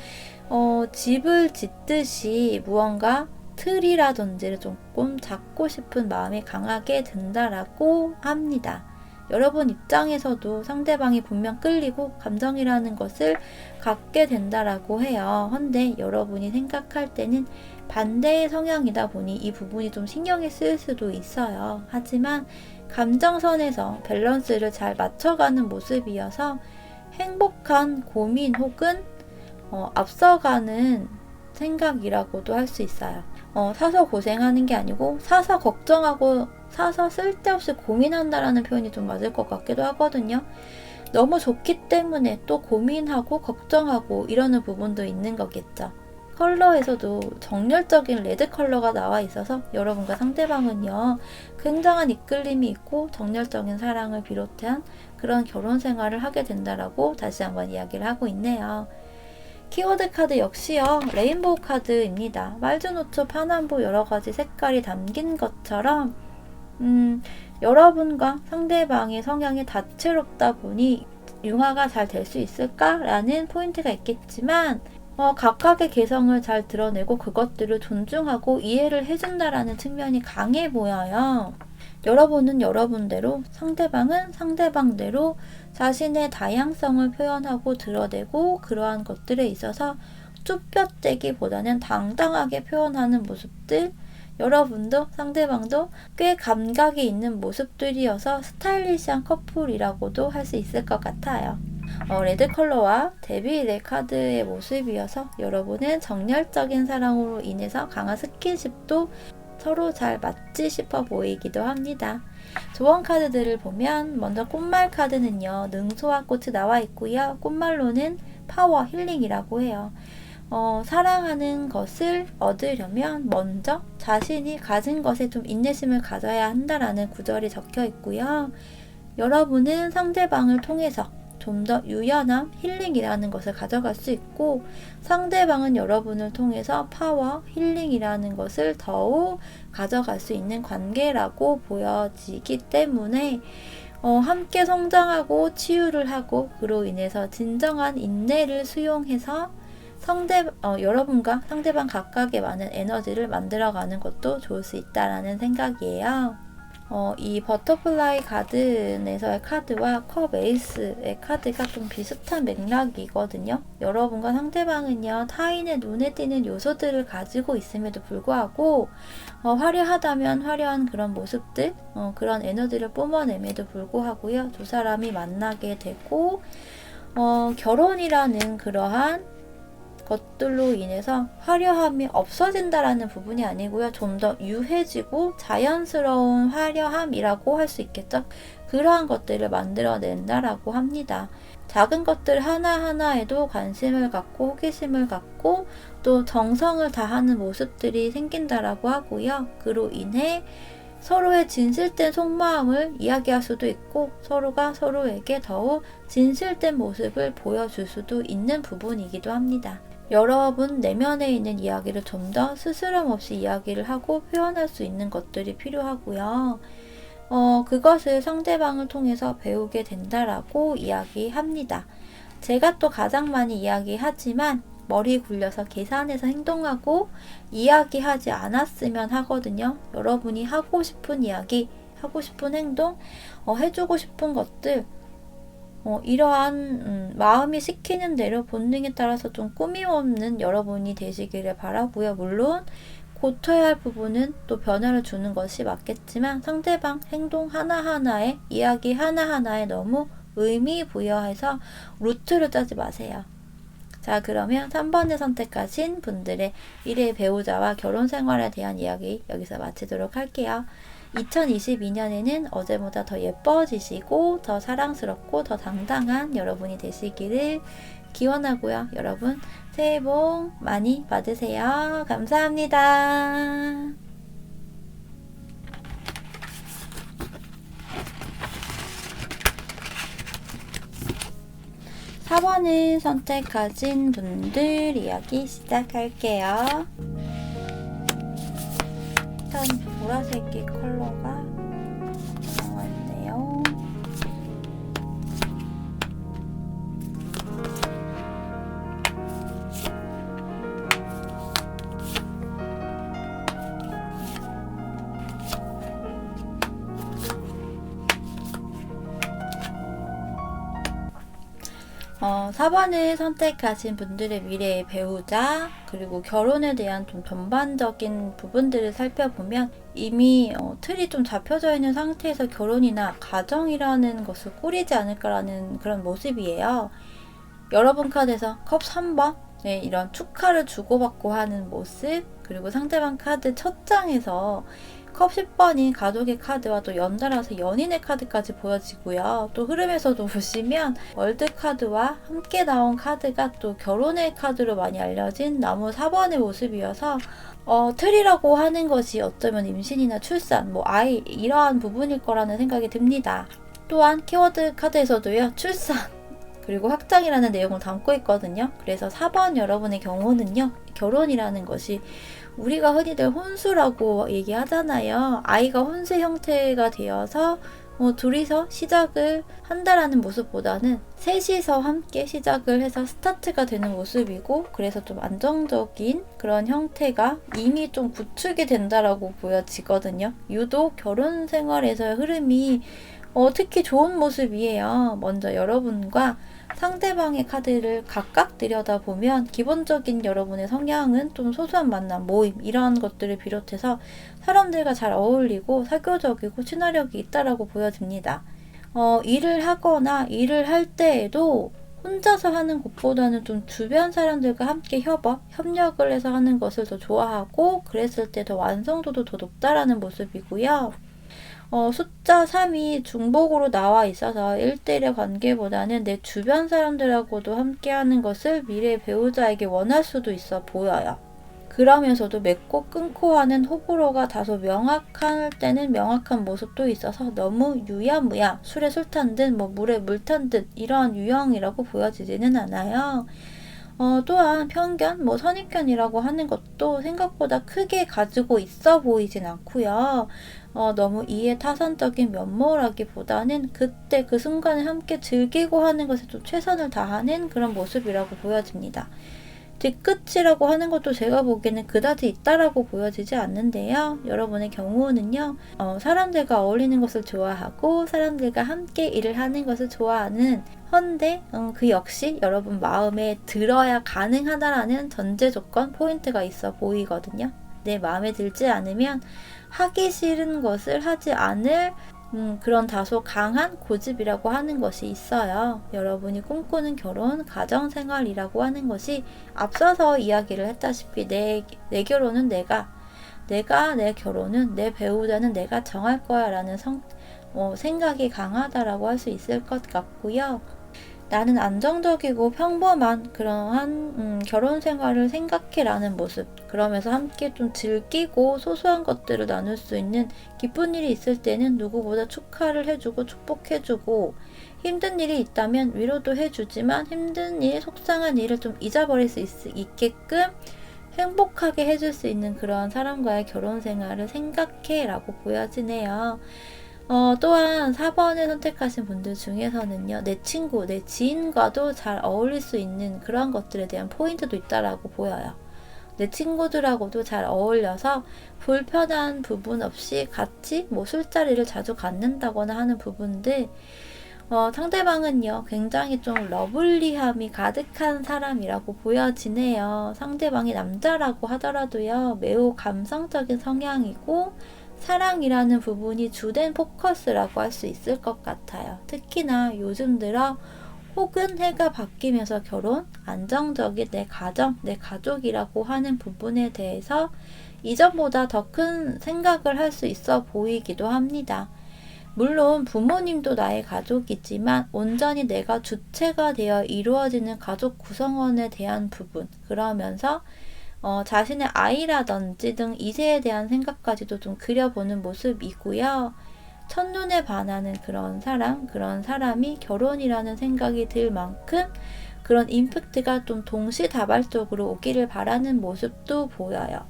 집을 짓듯이 무언가 틀이라든지를 조금 잡고 싶은 마음이 강하게 든다라고 합니다. 여러분 입장에서도 상대방이 분명 끌리고 감정이라는 것을 갖게 된다라고 해요. 헌데 여러분이 생각할 때는 반대의 성향이다 보니 이 부분이 좀 신경이 쓰일 수도 있어요. 하지만 감정선에서 밸런스를 잘 맞춰가는 모습이어서 행복한 고민 혹은 앞서가는 생각이라고도 할 수 있어요. 사서 고생하는 게 아니고 사서 걱정하고 사서 쓸데없이 고민한다라는 표현이 좀 맞을 것 같기도 하거든요. 너무 좋기 때문에 또 고민하고 걱정하고 이러는 부분도 있는 거겠죠. 컬러에서도 정열적인 레드 컬러가 나와 있어서 여러분과 상대방은요, 굉장한 이끌림이 있고 정열적인 사랑을 비롯한 그런 결혼 생활을 하게 된다라고 다시 한번 이야기를 하고 있네요. 키워드 카드 역시요, 레인보우 카드입니다. 말주노초, 파남보 여러가지 색깔이 담긴 것처럼 여러분과 상대방의 성향이 다채롭다 보니 융화가 잘 될 수 있을까라는 포인트가 있겠지만 각각의 개성을 잘 드러내고 그것들을 존중하고 이해를 해준다라는 측면이 강해 보여요. 여러분은 여러분대로, 상대방은 상대방대로 자신의 다양성을 표현하고 드러내고 그러한 것들에 있어서 쭈뼛대기보다는 당당하게 표현하는 모습들, 여러분도 상대방도 꽤 감각이 있는 모습들이어서 스타일리시한 커플이라고도 할 수 있을 것 같아요. 레드 컬러와 데빌의 카드의 모습이어서 여러분은 정열적인 사랑으로 인해서 강한 스킨십도 서로 잘 맞지 싶어 보이기도 합니다. 조언 카드들을 보면 먼저 꽃말 카드는요, 능소와 꽃이 나와 있고요. 꽃말로는 파워, 힐링이라고 해요. 사랑하는 것을 얻으려면 먼저 자신이 가진 것에 좀 인내심을 가져야 한다라는 구절이 적혀 있고요. 여러분은 상대방을 통해서 좀 더 유연함, 힐링이라는 것을 가져갈 수 있고, 상대방은 여러분을 통해서 파워, 힐링이라는 것을 더욱 가져갈 수 있는 관계라고 보여지기 때문에 함께 성장하고 치유를 하고 그로 인해서 진정한 인내를 수용해서 여러분과 상대방 각각의 많은 에너지를 만들어가는 것도 좋을 수 있다라는 생각이에요. 이 버터플라이 가든에서의 카드와 컵 에이스의 카드가 좀 비슷한 맥락이거든요. 여러분과 상대방은요, 타인의 눈에 띄는 요소들을 가지고 있음에도 불구하고 화려하다면 화려한 그런 모습들, 그런 에너지를 뿜어냄에도 불구하고요, 두 사람이 만나게 되고 결혼이라는 그러한 것들로 인해서 화려함이 없어진다라는 부분이 아니고요. 좀 더 유해지고 자연스러운 화려함이라고 할 수 있겠죠. 그러한 것들을 만들어낸다라고 합니다. 작은 것들 하나하나에도 관심을 갖고 호기심을 갖고 또 정성을 다하는 모습들이 생긴다라고 하고요. 그로 인해 서로의 진실된 속마음을 이야기할 수도 있고 서로가 서로에게 더욱 진실된 모습을 보여줄 수도 있는 부분이기도 합니다. 여러분 내면에 있는 이야기를 좀 더 스스럼 없이 이야기를 하고 표현할 수 있는 것들이 필요하고요. 그것을 상대방을 통해서 배우게 된다라고 이야기합니다. 제가 또 가장 많이 이야기하지만 머리 굴려서 계산해서 행동하고 이야기하지 않았으면 하거든요. 여러분이 하고 싶은 이야기, 하고 싶은 행동, 해주고 싶은 것들, 이러한 마음이 시키는 대로 본능에 따라서 좀 꾸밈 없는 여러분이 되시기를 바라고요. 물론 고쳐야 할 부분은 또 변화를 주는 것이 맞겠지만 상대방 행동 하나하나에, 이야기 하나하나에 너무 의미 부여해서 루트를 짜지 마세요. 자, 그러면 3번을 선택하신 분들의 미래의 배우자와 결혼 생활에 대한 이야기 여기서 마치도록 할게요. 2022년에는 어제보다 더 예뻐지시고 더 사랑스럽고 더 당당한 여러분이 되시기를 기원하고요. 여러분 새해 복 많이 받으세요. 감사합니다. 4번을 선택하신 분들 이야기 시작할게요. 일단 보라색의 컬러가 나왔네요. 어, 4번을 선택하신 분들의 미래의 배우자, 그리고 결혼에 대한 좀 전반적인 부분들을 살펴보면 이미 틀이 좀 잡혀져 있는 상태에서 결혼이나 가정이라는 것을 꾸리지 않을까라는 그런 모습이에요. 여러분 카드에서 컵 3번, 네, 이런 축하를 주고받고 하는 모습, 그리고 상대방 카드 첫 장에서 컵 10번이 가족의 카드와 또 연달아서 연인의 카드까지 보여지고요. 또 흐름에서도 보시면 월드 카드와 함께 나온 카드가 또 결혼의 카드로 많이 알려진 나무 4번의 모습이어서 틀이라고 하는 것이 어쩌면 임신이나 출산, 뭐 아이 이러한 부분일 거라는 생각이 듭니다. 또한 키워드 카드에서도요. 출산 그리고 확장이라는 내용을 담고 있거든요. 그래서 4번 여러분의 경우는요. 결혼이라는 것이 우리가 흔히들 혼수라고 얘기하잖아요. 아이가 혼수 형태가 되어서 둘이서 시작을 한다라는 모습보다는 셋이서 함께 시작을 해서 스타트가 되는 모습이고, 그래서 좀 안정적인 그런 형태가 이미 좀 구축이 된다라고 보여지거든요. 유독 결혼 생활에서의 흐름이 특히 좋은 모습이에요. 먼저 여러분과 상대방의 카드를 각각 들여다보면 기본적인 여러분의 성향은 좀 소소한 만남, 모임 이런 것들을 비롯해서 사람들과 잘 어울리고 사교적이고 친화력이 있다라고 보여집니다. 일을 하거나 일을 할 때에도 혼자서 하는 것보다는 좀 주변 사람들과 함께 협력을 해서 하는 것을 더 좋아하고, 그랬을 때 더 완성도도 더 높다라는 모습이고요. 숫자 3이 중복으로 나와 있어서 1대1의 관계보다는 내 주변 사람들하고도 함께하는 것을 미래의 배우자에게 원할 수도 있어 보여요. 그러면서도 맺고 끊고 하는 호불호가 다소 명확할 때는 명확한 모습도 있어서 너무 유야무야, 술에 술 탄 듯, 물에 물 탄 듯 이러한 유형이라고 보여지지는 않아요. 또한 편견, 선입견이라고 하는 것도 생각보다 크게 가지고 있어 보이진 않고요. 너무 이해타산적인 면모라기보다는 그때 그 순간을 함께 즐기고 하는 것에 좀 최선을 다하는 그런 모습이라고 보여집니다. 뒤끝이라고 하는 것도 제가 보기에는 그다지 있다라고 보여지지 않는데요. 여러분의 경우는요, 사람들과 어울리는 것을 좋아하고 사람들과 함께 일을 하는 것을 좋아하는, 헌데 그 역시 여러분 마음에 들어야 가능하다라는 전제 조건 포인트가 있어 보이거든요. 내 마음에 들지 않으면 하기 싫은 것을 하지 않을 그런 다소 강한 고집이라고 하는 것이 있어요. 여러분이 꿈꾸는 결혼, 가정생활이라고 하는 것이 앞서서 이야기를 했다시피 내 결혼은 내가 내 결혼은 내 배우자는 내가 정할 거야 라는 생각이 강하다라고 할 수 있을 것 같고요. 나는 안정적이고 평범한 그러한 결혼 생활을 생각해 라는 모습, 그러면서 함께 좀 즐기고 소소한 것들을 나눌 수 있는, 기쁜 일이 있을 때는 누구보다 축하를 해주고 축복해주고, 힘든 일이 있다면 위로도 해주지만 힘든 일, 속상한 일을 좀 잊어버릴 수 있게끔 행복하게 해줄 수 있는 그런 사람과의 결혼 생활을 생각해 라고 보여지네요. 또한 4번을 선택하신 분들 중에서는요, 내 친구, 내 지인과도 잘 어울릴 수 있는 그런 것들에 대한 포인트도 있다라고 보여요. 내 친구들하고도 잘 어울려서 불편한 부분 없이 같이 술자리를 자주 갖는다거나 하는 부분들, 상대방은요, 굉장히 좀 러블리함이 가득한 사람이라고 보여지네요. 상대방이 남자라고 하더라도요, 매우 감성적인 성향이고, 사랑이라는 부분이 주된 포커스라고 할 수 있을 것 같아요. 특히나 요즘 들어 혹은 해가 바뀌면서 결혼, 안정적인 내 가정, 내 가족이라고 하는 부분에 대해서 이전보다 더 큰 생각을 할 수 있어 보이기도 합니다. 물론 부모님도 나의 가족이지만 온전히 내가 주체가 되어 이루어지는 가족 구성원에 대한 부분, 그러면서 자신의 아이라든지 등 이세에 대한 생각까지도 좀 그려보는 모습이고요. 첫눈에 반하는 그런 사람이 결혼이라는 생각이 들 만큼 그런 임팩트가 좀 동시다발적으로 오기를 바라는 모습도 보여요.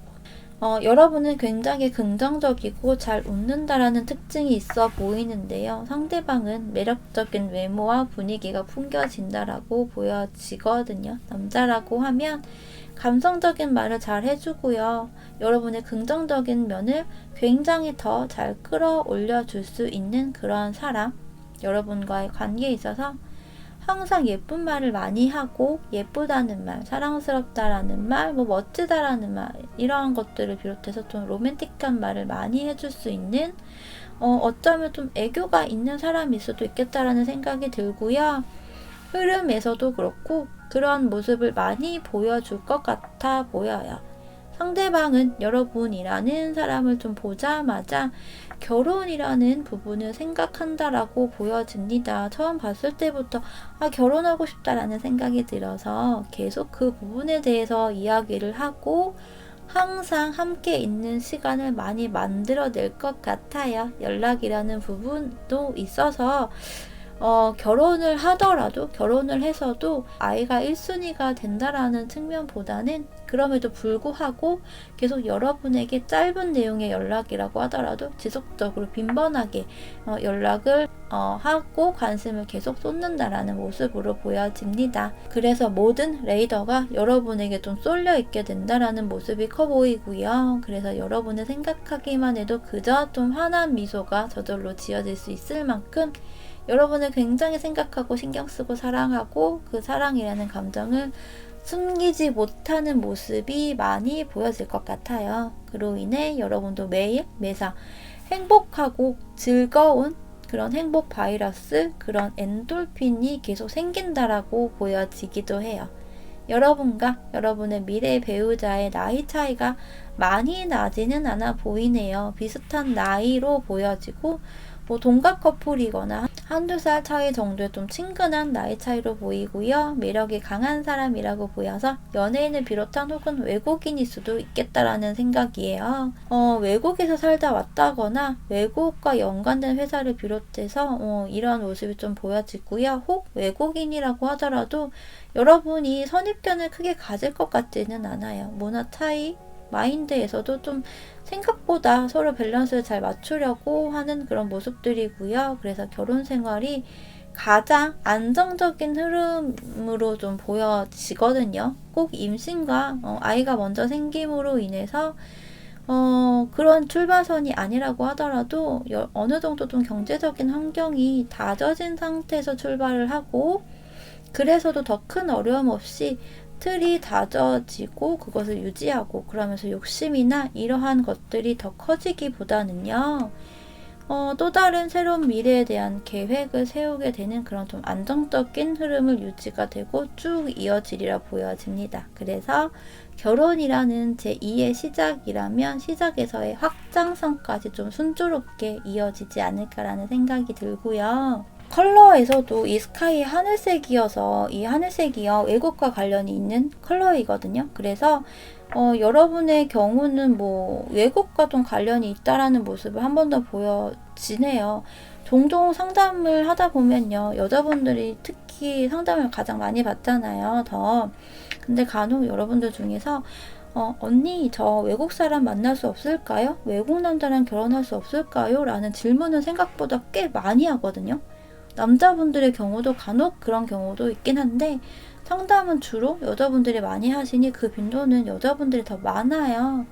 여러분은 굉장히 긍정적이고 잘 웃는다라는 특징이 있어 보이는데요. 상대방은 매력적인 외모와 분위기가 풍겨진다라고 보여지거든요. 남자라고 하면 감성적인 말을 잘 해주고요. 여러분의 긍정적인 면을 굉장히 더 잘 끌어올려 줄 수 있는 그런 사람, 여러분과의 관계에 있어서 항상 예쁜 말을 많이 하고, 예쁘다는 말, 사랑스럽다라는 말, 멋지다라는 말, 이러한 것들을 비롯해서 좀 로맨틱한 말을 많이 해줄 수 있는, 어쩌면 좀 애교가 있는 사람일 수도 있겠다라는 생각이 들고요. 흐름에서도 그렇고 그런 모습을 많이 보여줄 것 같아 보여요. 상대방은 여러분이라는 사람을 좀 보자마자 결혼이라는 부분을 생각한다라고 보여집니다. 처음 봤을 때부터 결혼하고 싶다라는 생각이 들어서 계속 그 부분에 대해서 이야기를 하고 항상 함께 있는 시간을 많이 만들어낼 것 같아요. 연락이라는 부분도 있어서 결혼을 하더라도, 결혼을 해서도 아이가 1순위가 된다라는 측면보다는 그럼에도 불구하고 계속 여러분에게 짧은 내용의 연락이라고 하더라도 지속적으로 빈번하게 연락을 하고 관심을 계속 쏟는다라는 모습으로 보여집니다. 그래서 모든 레이더가 여러분에게 좀 쏠려 있게 된다라는 모습이 커 보이고요. 그래서 여러분을 생각하기만 해도 그저 좀 환한 미소가 저절로 지어질 수 있을 만큼 여러분을 굉장히 생각하고 신경쓰고 사랑하고 그 사랑이라는 감정을 숨기지 못하는 모습이 많이 보여질 것 같아요. 그로 인해 여러분도 매일 매사 행복하고 즐거운 그런 행복 바이러스, 그런 엔돌핀이 계속 생긴다라고 보여지기도 해요. 여러분과 여러분의 미래 배우자의 나이 차이가 많이 나지는 않아 보이네요. 비슷한 나이로 보여지고 동갑 커플이거나 한두 살 차이 정도의 좀 친근한 나이 차이로 보이고요. 매력이 강한 사람이라고 보여서 연예인을 비롯한 혹은 외국인일 수도 있겠다라는 생각이에요. 외국에서 살다 왔다거나 외국과 연관된 회사를 비롯해서 이런 모습이 좀 보여지고요. 혹 외국인이라고 하더라도 여러분이 선입견을 크게 가질 것 같지는 않아요. 문화 차이, 마인드에서도 좀 생각보다 서로 밸런스를 잘 맞추려고 하는 그런 모습들이고요. 그래서 결혼 생활이 가장 안정적인 흐름으로 좀 보여지거든요. 꼭 임신과 아이가 먼저 생김으로 인해서 그런 출발선이 아니라고 하더라도 어느 정도 좀 경제적인 환경이 다져진 상태에서 출발을 하고, 그래서도 더 큰 어려움 없이 틀이 다져지고 그것을 유지하고, 그러면서 욕심이나 이러한 것들이 더 커지기보다는요, 또 다른 새로운 미래에 대한 계획을 세우게 되는 그런 좀 안정적인 흐름을 유지가 되고 쭉 이어지리라 보여집니다. 그래서 결혼이라는 제2의 시작이라면 시작에서의 확장성까지 좀 순조롭게 이어지지 않을까라는 생각이 들고요. 컬러에서도 이 스카이 하늘색이어서 이 하늘색이요 외국과 관련이 있는 컬러이거든요. 그래서 여러분의 경우는 외국과 좀 관련이 있다라는 모습을 한 번 더 보여지네요. 종종 상담을 하다 보면요, 여자분들이 특히 상담을 가장 많이 받잖아요. 근데 간혹 여러분들 중에서 언니, 저 외국 사람 만날 수 없을까요? 외국 남자랑 결혼할 수 없을까요? 라는 질문을 생각보다 꽤 많이 하거든요. 남자분들의 경우도 간혹 그런 경우도 있긴 한데 상담은 주로 여자분들이 많이 하시니 그 빈도는 여자분들이 더 많아요.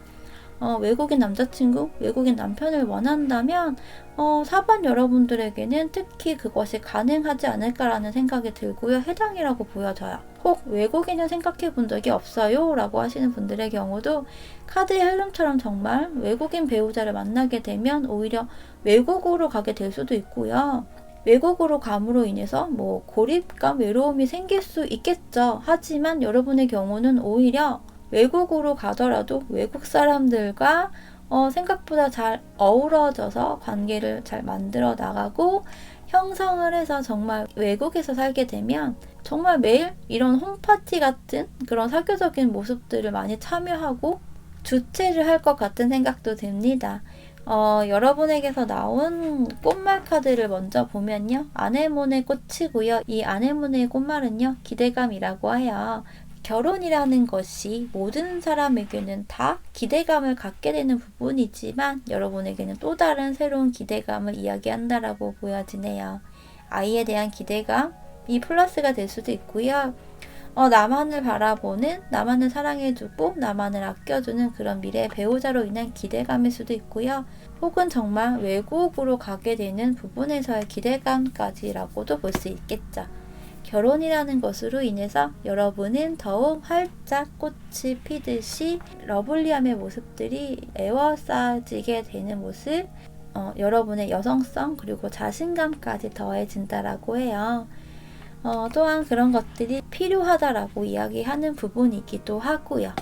외국인 남자친구, 외국인 남편을 원한다면 4번 여러분들에게는 특히 그것이 가능하지 않을까라는 생각이 들고요. 해당이라고 보여져요. 혹 외국인을 생각해 본 적이 없어요? 라고 하시는 분들의 경우도 카드의 흐름처럼 정말 외국인 배우자를 만나게 되면 오히려 외국으로 가게 될 수도 있고요. 외국으로 감으로 인해서 고립감, 외로움이 생길 수 있겠죠. 하지만 여러분의 경우는 오히려 외국으로 가더라도 외국 사람들과 생각보다 잘 어우러져서 관계를 잘 만들어 나가고 형성을 해서 정말 외국에서 살게 되면 정말 매일 이런 홈파티 같은 그런 사교적인 모습들을 많이 참여하고 주최를 할 것 같은 생각도 듭니다. 여러분에게서 나온 꽃말 카드를 먼저 보면요. 아네모네 꽃이고요. 이 아네모네 꽃말은요. 기대감이라고 해요. 결혼이라는 것이 모든 사람에게는 다 기대감을 갖게 되는 부분이지만 여러분에게는 또 다른 새로운 기대감을 이야기한다라고 보여지네요. 아이에 대한 기대감이 플러스가 될 수도 있고요. 나만을 바라보는, 나만을 사랑해주고 나만을 아껴주는 그런 미래의 배우자로 인한 기대감일 수도 있고요. 혹은 정말 외국으로 가게 되는 부분에서의 기대감까지라고도 볼 수 있겠죠. 결혼이라는 것으로 인해서 여러분은 더욱 활짝 꽃이 피듯이 러블리함의 모습들이 에워싸지게 되는 모습, 여러분의 여성성 그리고 자신감까지 더해진다라고 해요. 또한 그런 것들이 필요하다라고 이야기하는 부분이기도 하고요.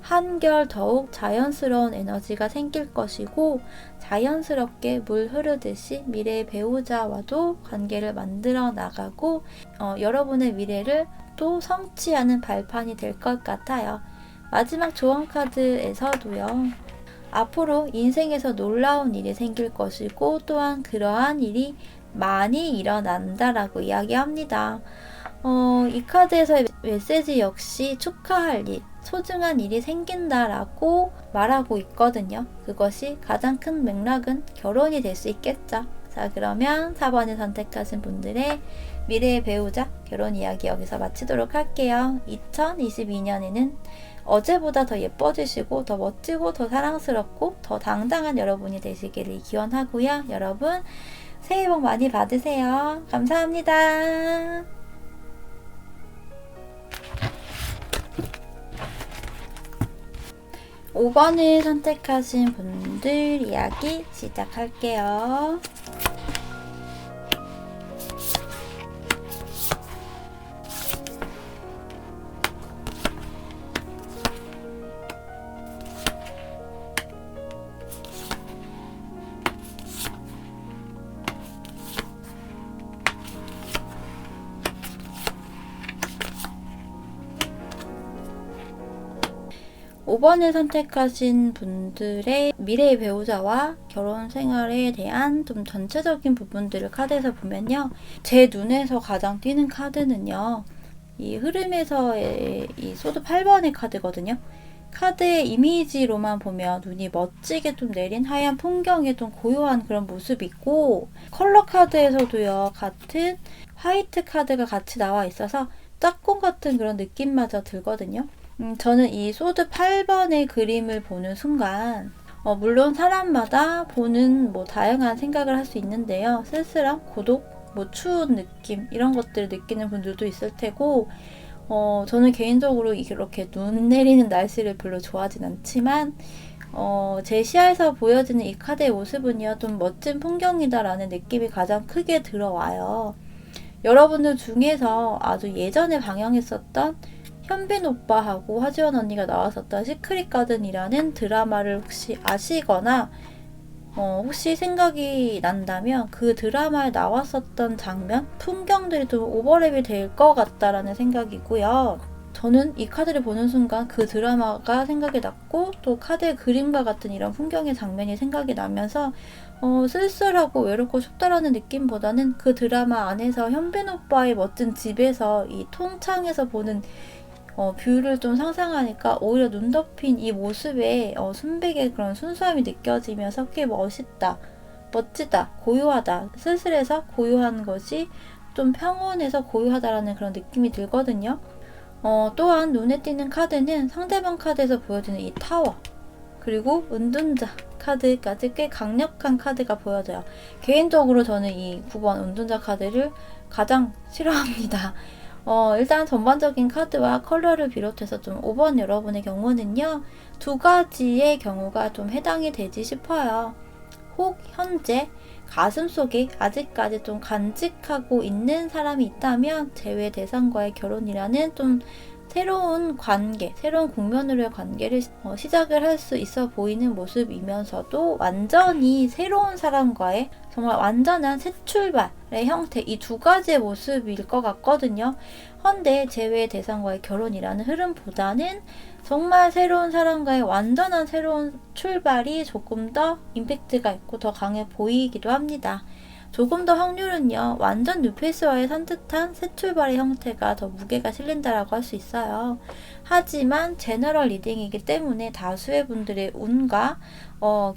한결 더욱 자연스러운 에너지가 생길 것이고 자연스럽게 물 흐르듯이 미래의 배우자와도 관계를 만들어 나가고 여러분의 미래를 또 성취하는 발판이 될 것 같아요. 마지막 조언 카드에서도요. 앞으로 인생에서 놀라운 일이 생길 것이고 또한 그러한 일이 많이 일어난다라고 이야기합니다. 이 카드에서의 메시지 역시 축하할 일, 소중한 일이 생긴다라고 말하고 있거든요. 그것이 가장 큰 맥락은 결혼이 될 수 있겠죠. 자, 그러면 4번을 선택하신 분들의 미래의 배우자 결혼 이야기 여기서 마치도록 할게요. 2022년에는 어제보다 더 예뻐지시고 더 멋지고 더 사랑스럽고 더 당당한 여러분이 되시기를 기원하고요. 여러분 새해 복 많이 받으세요. 감사합니다. 5번을 선택하신 분들 이야기 시작할게요. 5번을 선택하신 분들의 미래의 배우자와 결혼 생활에 대한 좀 전체적인 부분들을 카드에서 보면요. 제 눈에서 가장 띄는 카드는요. 이 흐름에서의 이 소드 8번의 카드거든요. 카드의 이미지로만 보면 눈이 멋지게 좀 내린 하얀 풍경의 좀 고요한 그런 모습이 있고 컬러 카드에서도요. 같은 화이트 카드가 같이 나와 있어서 짝꿍 같은 그런 느낌마저 들거든요. 저는 이 소드 8번의 그림을 보는 순간 물론 사람마다 보는 다양한 생각을 할 수 있는데요. 쓸쓸함, 고독, 추운 느낌 이런 것들을 느끼는 분들도 있을 테고 저는 개인적으로 이렇게 눈 내리는 날씨를 별로 좋아하진 않지만 제 시야에서 보여지는 이 카드의 모습은요. 좀 멋진 풍경이다라는 느낌이 가장 크게 들어와요. 여러분들 중에서 아주 예전에 방영했었던 현빈 오빠하고 하지원 언니가 나왔었던 시크릿 가든이라는 드라마를 혹시 아시거나 혹시 생각이 난다면 그 드라마에 나왔었던 장면, 풍경들이 좀 오버랩이 될 것 같다라는 생각이고요. 저는 이 카드를 보는 순간 그 드라마가 생각이 났고 또 카드의 그림과 같은 이런 풍경의 장면이 생각이 나면서 쓸쓸하고 외롭고 춥다라는 느낌보다는 그 드라마 안에서 현빈 오빠의 멋진 집에서 이 통창에서 보는 뷰를 좀 상상하니까 오히려 눈 덮인 이 모습에 순백의 그런 순수함이 느껴지면서 꽤 멋있다, 멋지다, 고요하다, 쓸쓸해서 고요한 것이 좀 평온해서 고요하다라는 그런 느낌이 들거든요. 또한 눈에 띄는 카드는 상대방 카드에서 보여지는 이 타워 그리고 은둔자 카드까지 꽤 강력한 카드가 보여져요. 개인적으로 저는 이 9번 은둔자 카드를 가장 싫어합니다. 일단 전반적인 카드와 컬러를 비롯해서 좀 5번 여러분의 경우는요. 두 가지의 경우가 좀 해당이 되지 싶어요. 혹 현재 가슴속에 아직까지 좀 간직하고 있는 사람이 있다면 제외 대상과의 결혼이라는 좀 새로운 관계, 새로운 국면으로의 관계를 시작을 할 수 있어 보이는 모습이면서도 완전히 새로운 사람과의 정말 완전한 새 출발의 형태, 이 두 가지의 모습일 것 같거든요. 헌데 제외 대상과의 결혼이라는 흐름보다는 정말 새로운 사람과의 완전한 새로운 출발이 조금 더 임팩트가 있고 더 강해 보이기도 합니다. 조금 더 확률은요, 완전 뉴페이스와의 산뜻한 새 출발의 형태가 더 무게가 실린다라고 할 수 있어요. 하지만 제너럴 리딩이기 때문에 다수의 분들의 운과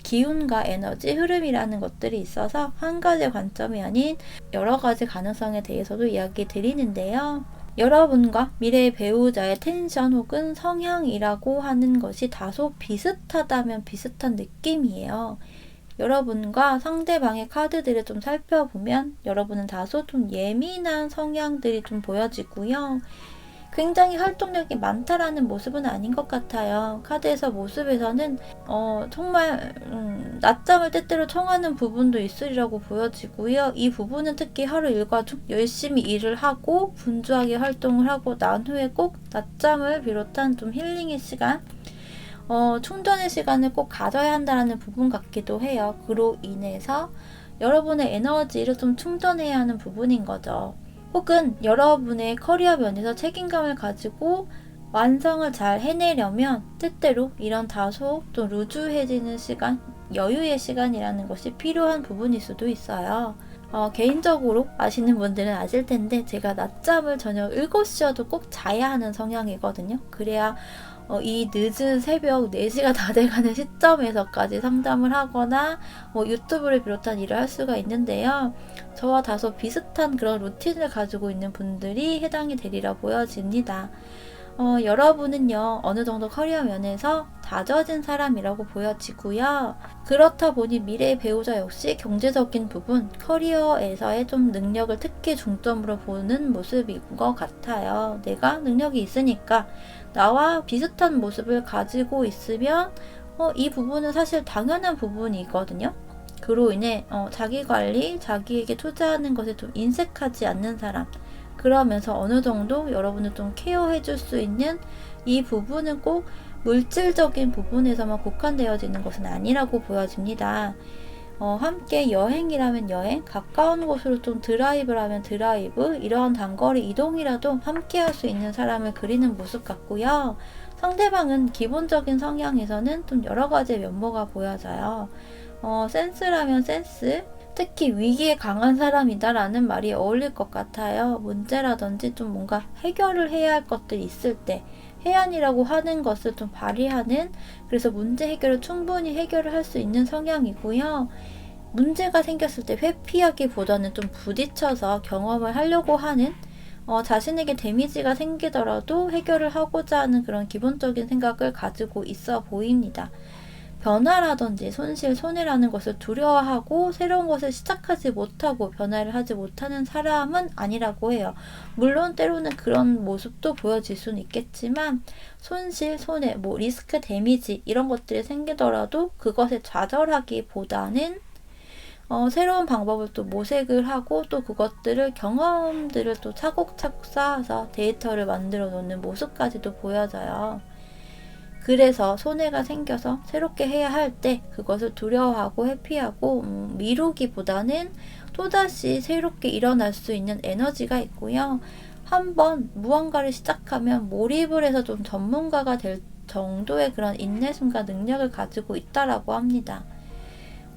기운과 에너지, 흐름이라는 것들이 있어서 한 가지 관점이 아닌 여러 가지 가능성에 대해서도 이야기 드리는데요. 여러분과 미래의 배우자의 텐션 혹은 성향이라고 하는 것이 다소 비슷하다면 비슷한 느낌이에요. 여러분과 상대방의 카드들을 좀 살펴보면 여러분은 다소 좀 예민한 성향들이 좀 보여지고요. 굉장히 활동력이 많다라는 모습은 아닌 것 같아요. 카드에서 모습에서는 정말 낮잠을 때때로 청하는 부분도 있으리라고 보여지고요. 이 부분은 특히 하루 일과 중 열심히 일을 하고 분주하게 활동을 하고 난 후에 꼭 낮잠을 비롯한 좀 힐링의 시간, 충전의 시간을 꼭 가져야 한다는 부분 같기도 해요. 그로 인해서 여러분의 에너지를 좀 충전해야 하는 부분인 거죠. 혹은 여러분의 커리어 면에서 책임감을 가지고 완성을 잘 해내려면 때때로 이런 다소 좀 루즈해지는 시간, 여유의 시간이라는 것이 필요한 부분일 수도 있어요. 개인적으로 아시는 분들은 아실 텐데 제가 낮잠을 저녁 7시여도 꼭 자야 하는 성향이거든요. 그래야 이 늦은 새벽 4시가 다 돼가는 시점에서까지 상담을 하거나 유튜브를 비롯한 일을 할 수가 있는데요. 저와 다소 비슷한 그런 루틴을 가지고 있는 분들이 해당이 되리라 보여집니다. 여러분은요, 어느 정도 커리어 면에서 다져진 사람이라고 보여지고요. 그렇다 보니 미래의 배우자 역시 경제적인 부분, 커리어에서의 좀 능력을 특히 중점으로 보는 모습인 것 같아요. 내가 능력이 있으니까 나와 비슷한 모습을 가지고 있으면 이 부분은 사실 당연한 부분이거든요. 그로 인해 자기 관리, 자기에게 투자하는 것에 좀 인색하지 않는 사람, 그러면서 어느 정도 여러분을 좀 케어해 줄 수 있는 이 부분은 꼭 물질적인 부분에서만 국한되어지는 것은 아니라고 보여집니다. 함께 여행이라면 여행, 가까운 곳으로 좀 드라이브를 하면 드라이브, 이러한 단거리 이동이라도 함께 할 수 있는 사람을 그리는 모습 같고요. 상대방은 기본적인 성향에서는 좀 여러 가지의 면모가 보여져요. 센스라면 센스, 특히 위기에 강한 사람이다라는 말이 어울릴 것 같아요. 문제라든지 좀 뭔가 해결을 해야 할 것들이 있을 때 해안이라고 하는 것을 좀 발휘하는, 그래서 문제 해결을 충분히 해결을 할 수 있는 성향이고요. 문제가 생겼을 때 회피하기보다는 좀 부딪혀서 경험을 하려고 하는, 자신에게 데미지가 생기더라도 해결을 하고자 하는 그런 기본적인 생각을 가지고 있어 보입니다. 변화라든지 손실, 손해라는 것을 두려워하고 새로운 것을 시작하지 못하고 변화를 하지 못하는 사람은 아니라고 해요. 물론 때로는 그런 모습도 보여질 수는 있겠지만 손실, 손해, 리스크, 데미지 이런 것들이 생기더라도 그것에 좌절하기보다는 새로운 방법을 또 모색을 하고 또 그것들을 경험들을 또 차곡차곡 쌓아서 데이터를 만들어 놓는 모습까지도 보여져요. 그래서 손해가 생겨서 새롭게 해야 할 때 그것을 두려워하고 회피하고 미루기보다는 또다시 새롭게 일어날 수 있는 에너지가 있고요. 한번 무언가를 시작하면 몰입을 해서 좀 전문가가 될 정도의 그런 인내심과 능력을 가지고 있다라고 합니다.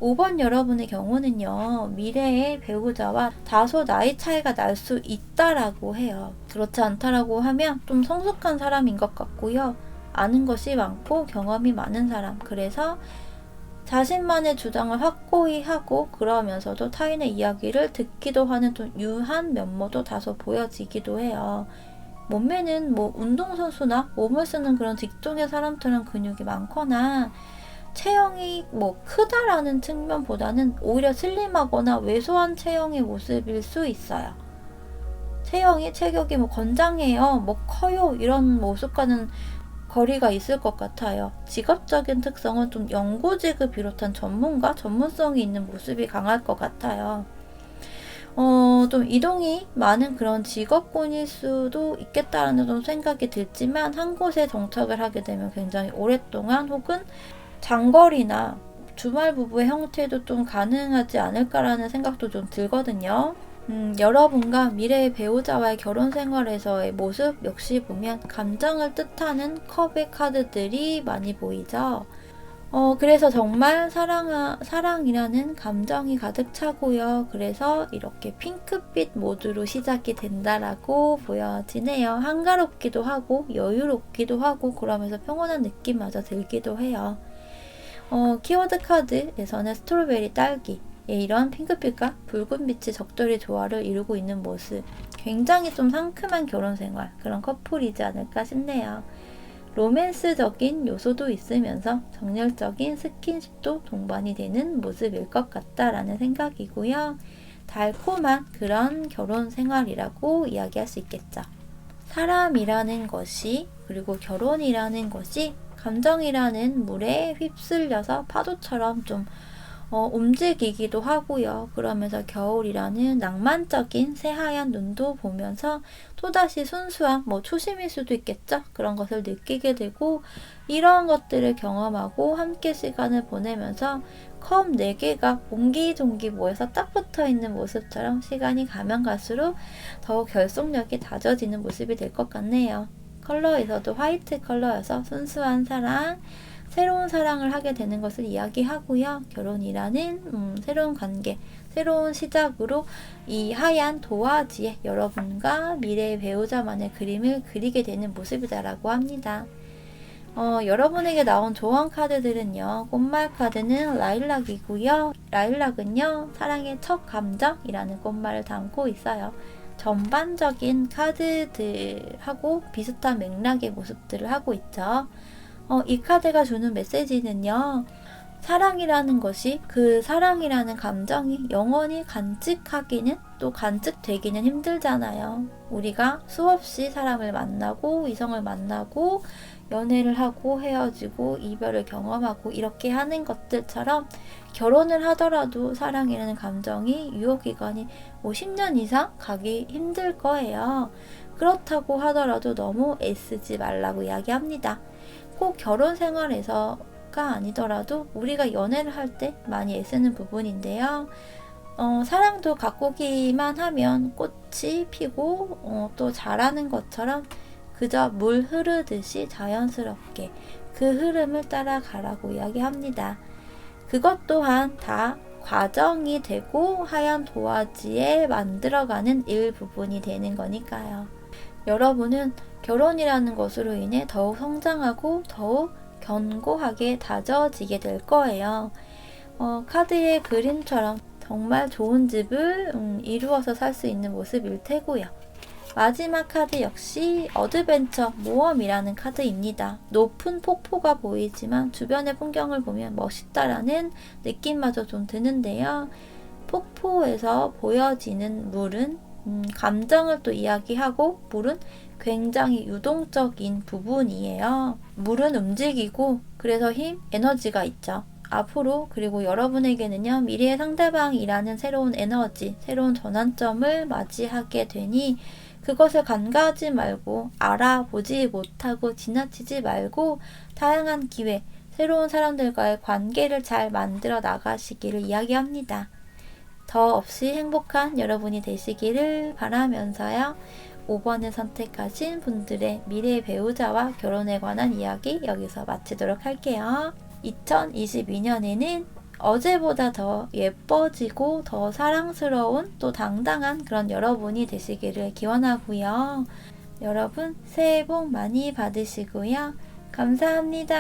5번 여러분의 경우는요, 미래의 배우자와 다소 나이 차이가 날 수 있다라고 해요. 그렇지 않다라고 하면 좀 성숙한 사람인 것 같고요. 아는 것이 많고 경험이 많은 사람, 그래서 자신만의 주장을 확고히 하고 그러면서도 타인의 이야기를 듣기도 하는 좀 유한 면모도 다소 보여지기도 해요. 몸매는 운동선수나 몸을 쓰는 그런 직종의 사람들은 근육이 많거나 체형이 크다라는 측면보다는 오히려 슬림하거나 왜소한 체형의 모습일 수 있어요. 체격이 건장해요, 커요, 이런 모습과는 거리가 있을 것 같아요. 직업적인 특성은 좀 연구직을 비롯한 전문성이 있는 모습이 강할 것 같아요. 좀 이동이 많은 그런 직업군일 수도 있겠다라는 좀 생각이 들지만 한 곳에 정착을 하게 되면 굉장히 오랫동안 혹은 장거리나 주말 부부의 형태도 좀 가능하지 않을까라는 생각도 좀 들거든요. 여러분과 미래의 배우자와의 결혼 생활에서의 모습 역시 보면 감정을 뜻하는 컵의 카드들이 많이 보이죠. 그래서 정말 사랑이라는 감정이 가득 차고요. 그래서 이렇게 핑크빛 모드로 시작이 된다라고 보여지네요. 한가롭기도 하고 여유롭기도 하고 그러면서 평온한 느낌마저 들기도 해요. 키워드 카드에서는 스트로베리 딸기 이런 핑크빛과 붉은빛의 적절히 조화를 이루고 있는 모습, 굉장히 좀 상큼한 결혼생활, 그런 커플이지 않을까 싶네요. 로맨스적인 요소도 있으면서 정열적인 스킨십도 동반이 되는 모습일 것 같다라는 생각이고요. 달콤한 그런 결혼 생활이라고 이야기할 수 있겠죠. 사람이라는 것이, 그리고 결혼이라는 것이 감정이라는 물에 휩쓸려서 파도처럼 좀 움직이기도 하고요. 그러면서 겨울이라는 낭만적인 새하얀 눈도 보면서 또다시 순수한 초심일 수도 있겠죠. 그런 것을 느끼게 되고 이러한 것들을 경험하고 함께 시간을 보내면서 컵 4개가 옹기종기 모여서 딱 붙어있는 모습처럼 시간이 가면 갈수록 더욱 결속력이 다져지는 모습이 될 것 같네요. 컬러에서도 화이트 컬러여서 순수한 사랑, 새로운 사랑을 하게 되는 것을 이야기하고요. 결혼이라는 새로운 관계, 새로운 시작으로 이 하얀 도화지에 여러분과 미래의 배우자만의 그림을 그리게 되는 모습이다라고 합니다. 여러분에게 나온 조언 카드들은요. 꽃말 카드는 라일락이고요. 라일락은요. 사랑의 첫 감정이라는 꽃말을 담고 있어요. 전반적인 카드들하고 비슷한 맥락의 모습들을 하고 있죠. 이 카드가 주는 메시지는요. 사랑이라는 것이, 그 사랑이라는 감정이 영원히 간직하기는, 또 간직되기는 힘들잖아요. 우리가 수없이 사람을 만나고 이성을 만나고 연애를 하고 헤어지고 이별을 경험하고 이렇게 하는 것들처럼 결혼을 하더라도 사랑이라는 감정이 유효기간이 10년 이상 가기 힘들 거예요. 그렇다고 하더라도 너무 애쓰지 말라고 이야기합니다. 꼭 결혼 생활에서가 아니더라도 우리가 연애를 할 때 많이 애쓰는 부분인데요. 사랑도 가꾸기만 하면 꽃이 피고 또 자라는 것처럼 그저 물 흐르듯이 자연스럽게 그 흐름을 따라가라고 이야기합니다. 그것 또한 다 과정이 되고 하얀 도화지에 만들어가는 일부분이 되는 거니까요. 여러분은 결혼이라는 것으로 인해 더욱 성장하고 더욱 견고하게 다져지게 될 거예요. 카드의 그림처럼 정말 좋은 집을 이루어서 살 수 있는 모습일 테고요. 마지막 카드 역시 어드벤처, 모험이라는 카드입니다. 높은 폭포가 보이지만 주변의 풍경을 보면 멋있다라는 느낌마저 좀 드는데요. 폭포에서 보여지는 물은 감정을 또 이야기하고 물은 굉장히 유동적인 부분이에요. 물은 움직이고 그래서 힘, 에너지가 있죠. 앞으로 그리고 여러분에게는요. 미래의 상대방이라는 새로운 에너지, 새로운 전환점을 맞이하게 되니 그것을 간과하지 말고 알아보지 못하고 지나치지 말고 다양한 기회, 새로운 사람들과의 관계를 잘 만들어 나가시기를 이야기합니다. 더 없이 행복한 여러분이 되시기를 바라면서요. 5번을 선택하신 분들의 미래의 배우자와 결혼에 관한 이야기 여기서 마치도록 할게요. 2022년에는 어제보다 더 예뻐지고 더 사랑스러운 또 당당한 그런 여러분이 되시기를 기원하고요. 여러분 새해 복 많이 받으시고요. 감사합니다.